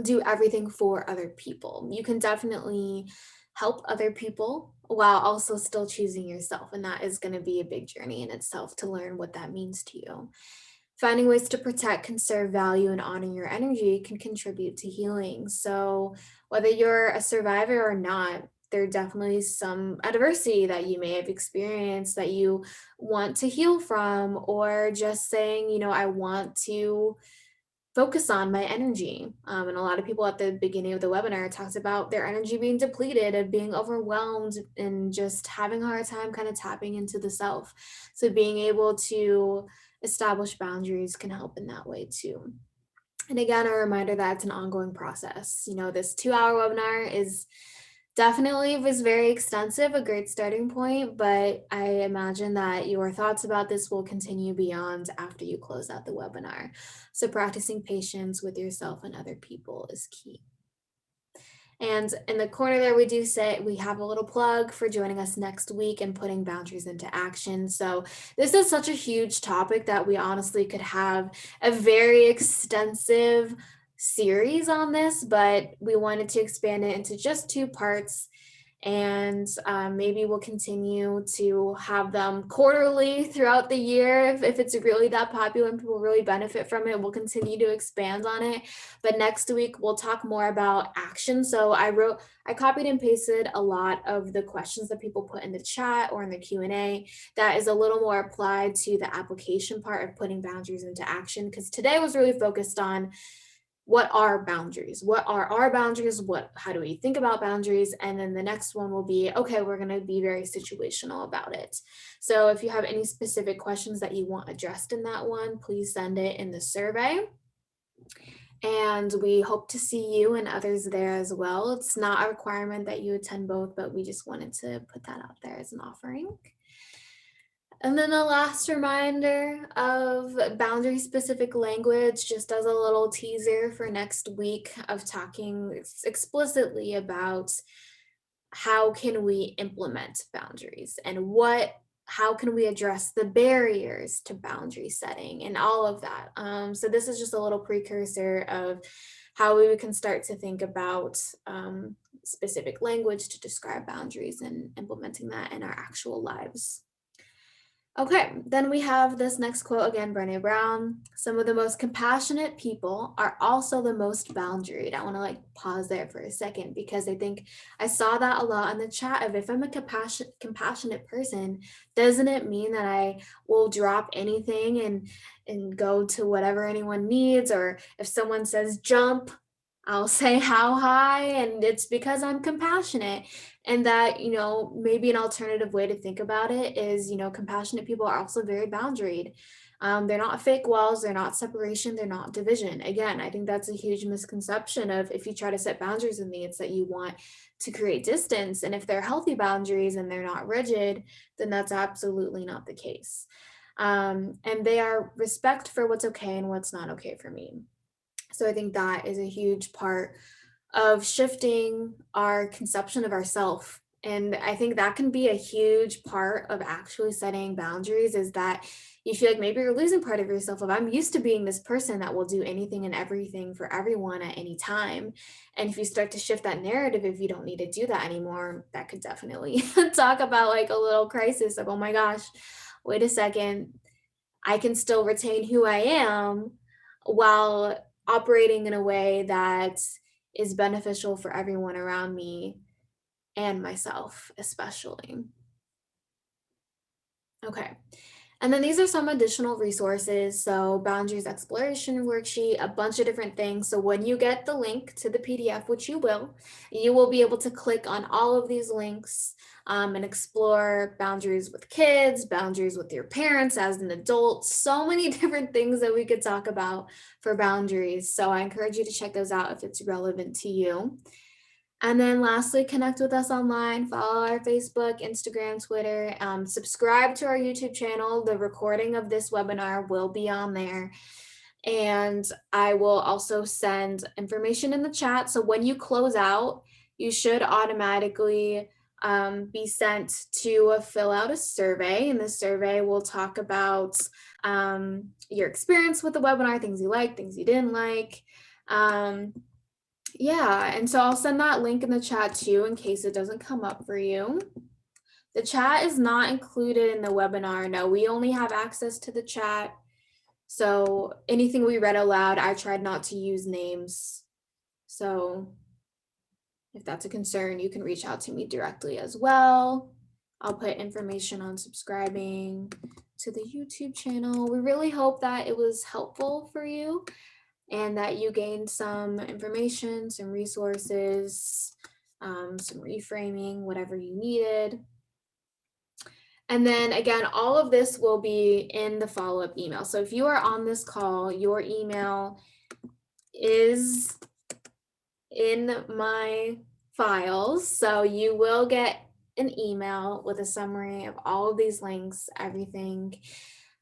do everything for other people. You can definitely help other people while also still choosing yourself. And that is going to be a big journey in itself to learn what that means to you. Finding ways to protect, conserve value, and honor your energy can contribute to healing. So, whether you're a survivor or not, there definitely some adversity that you may have experienced that you want to heal from, or just saying, I want to focus on my energy. And a lot of people at the beginning of the webinar talks about their energy being depleted, of being overwhelmed, and just having a hard time kind of tapping into the self. So being able to establish boundaries can help in that way too. And again, a reminder that it's an ongoing process. This 2-hour webinar is definitely was very extensive, a great starting point, but I imagine that your thoughts about this will continue beyond after you close out the webinar. So practicing patience with yourself and other people is key. And in the corner there, we do say we have a little plug for joining us next week and putting boundaries into action. So, this is such a huge topic that we honestly could have a very extensive series on this, but we wanted to expand it into just 2 parts, and maybe we'll continue to have them quarterly throughout the year. If it's really that popular and people really benefit from it, we'll continue to expand on it. But next week we'll talk more about action. So I copied and pasted a lot of the questions that people put in the chat or in the Q&A that is a little more applied to the application part of putting boundaries into action, because today was really focused on what are boundaries? What are our boundaries? How do we think about boundaries? And then the next one will be, okay, we're going to be very situational about it. So if you have any specific questions that you want addressed in that one, please send it in the survey. And we hope to see you and others there as well. It's not a requirement that you attend both, but we just wanted to put that out there as an offering. And then a last reminder of boundary specific language, just as a little teaser for next week of talking explicitly about how can we implement boundaries and how can we address the barriers to boundary setting and all of that. So this is just a little precursor of how we can start to think about specific language to describe boundaries and implementing that in our actual lives. Okay, then we have this next quote again, Brené Brown. Some of the most compassionate people are also the most boundaried. I want to pause there for a second, because I think I saw that a lot in the chat of, if I'm a compassionate person, doesn't it mean that I will drop anything and go to whatever anyone needs? Or if someone says jump, I'll say how high, and it's because I'm compassionate. And that, maybe an alternative way to think about it is, compassionate people are also very boundaried. They're not fake walls, they're not separation, they're not division. Again, I think that's a huge misconception of, if you try to set boundaries with me, it's that you want to create distance. And if they're healthy boundaries and they're not rigid, then that's absolutely not the case. And they are respect for what's okay and what's not okay for me. So I think that is a huge part of shifting our conception of ourself. And I think that can be a huge part of actually setting boundaries, is that you feel like maybe you're losing part of yourself of, I'm used to being this person that will do anything and everything for everyone at any time. And if you start to shift that narrative, if you don't need to do that anymore, that could definitely talk about a little crisis of, oh my gosh, wait a second, I can still retain who I am while operating in a way that is beneficial for everyone around me and myself, especially. Okay. And then these are some additional resources. So boundaries exploration worksheet, a bunch of different things. So when you get the link to the PDF, which you will be able to click on all of these links and explore boundaries with kids, boundaries with your parents as an adult, so many different things that we could talk about for boundaries. So I encourage you to check those out if it's relevant to you. And then lastly, connect with us online, follow our Facebook, Instagram, Twitter, subscribe to our YouTube channel. The recording of this webinar will be on there. And I will also send information in the chat. So when you close out, you should automatically be sent to fill out a survey. And the survey will talk about your experience with the webinar, things you liked, things you didn't like. Yeah, and so I'll send that link in the chat too in case it doesn't come up for you. The chat is not included in the webinar. No, we only have access to the chat. So anything we read aloud, I tried not to use names. So if that's a concern, you can reach out to me directly as well. I'll put information on subscribing to the YouTube channel. We really hope that it was helpful for you and that you gained some information, some resources, some reframing, whatever you needed. And then again, all of this will be in the follow-up email. So if you are on this call, your email is in my files. So you will get an email with a summary of all of these links, everything.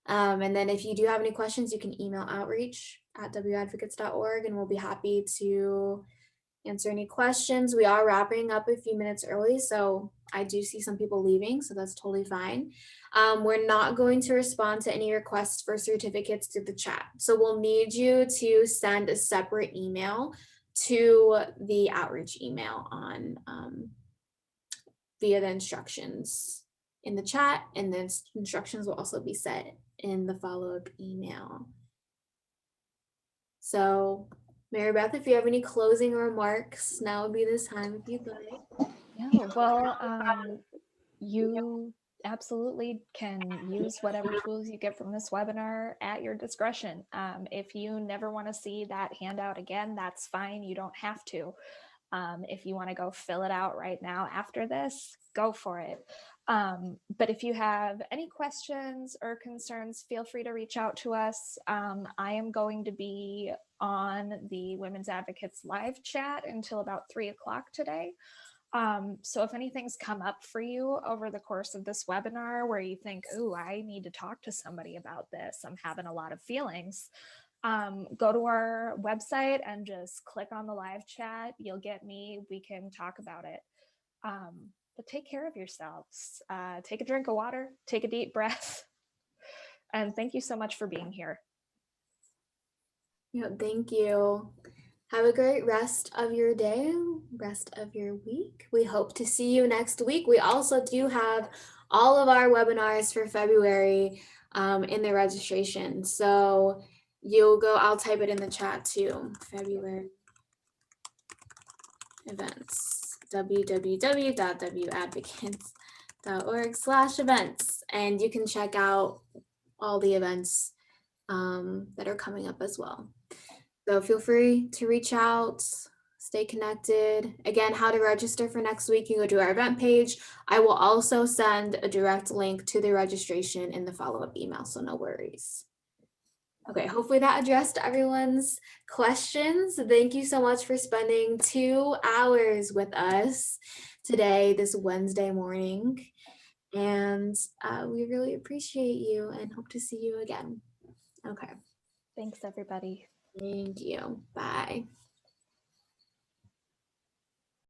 And then if you do have any questions, you can email outreach@wadvocates.org and we'll be happy to answer any questions. We are wrapping up a few minutes early, so I do see some people leaving, so that's totally fine. We're not going to respond to any requests for certificates through the chat. So we'll need you to send a separate email to the outreach email on via the instructions in the chat, and then instructions will also be set in the follow-up email. So Mary Beth, if you have any closing remarks, now would be the time if you'd like. Yeah, well, you absolutely can use whatever tools you get from this webinar at your discretion. If you never want to see that handout again, that's fine. You don't have to. If you want to go fill it out right now after this, go for it. But if you have any questions or concerns, feel free to reach out to us. I am going to be on the Women's Advocates live chat until about 3 o'clock today. So if anything's come up for you over the course of this webinar where you think, oh, I need to talk to somebody about this, I'm having a lot of feelings, go to our website and just click on the live chat. You'll get me. We can talk about it. But take care of yourselves. Take a drink of water, take a deep breath. And thank you so much for being here. Yeah, thank you. Have a great rest of your day, rest of your week. We hope to see you next week. We also do have all of our webinars for February in the registration. So you'll go, I'll type it in the chat too, February events, www.wadvocates.org/events. And you can check out all the events that are coming up as well. So feel free to reach out, stay connected. Again, how to register for next week, you can go to our event page. I will also send a direct link to the registration in the follow-up email, so no worries. Okay, hopefully that addressed everyone's questions. Thank you so much for spending 2 hours with us today, this Wednesday morning. And we really appreciate you and hope to see you again. Okay. Thanks, everybody. Thank you. Bye.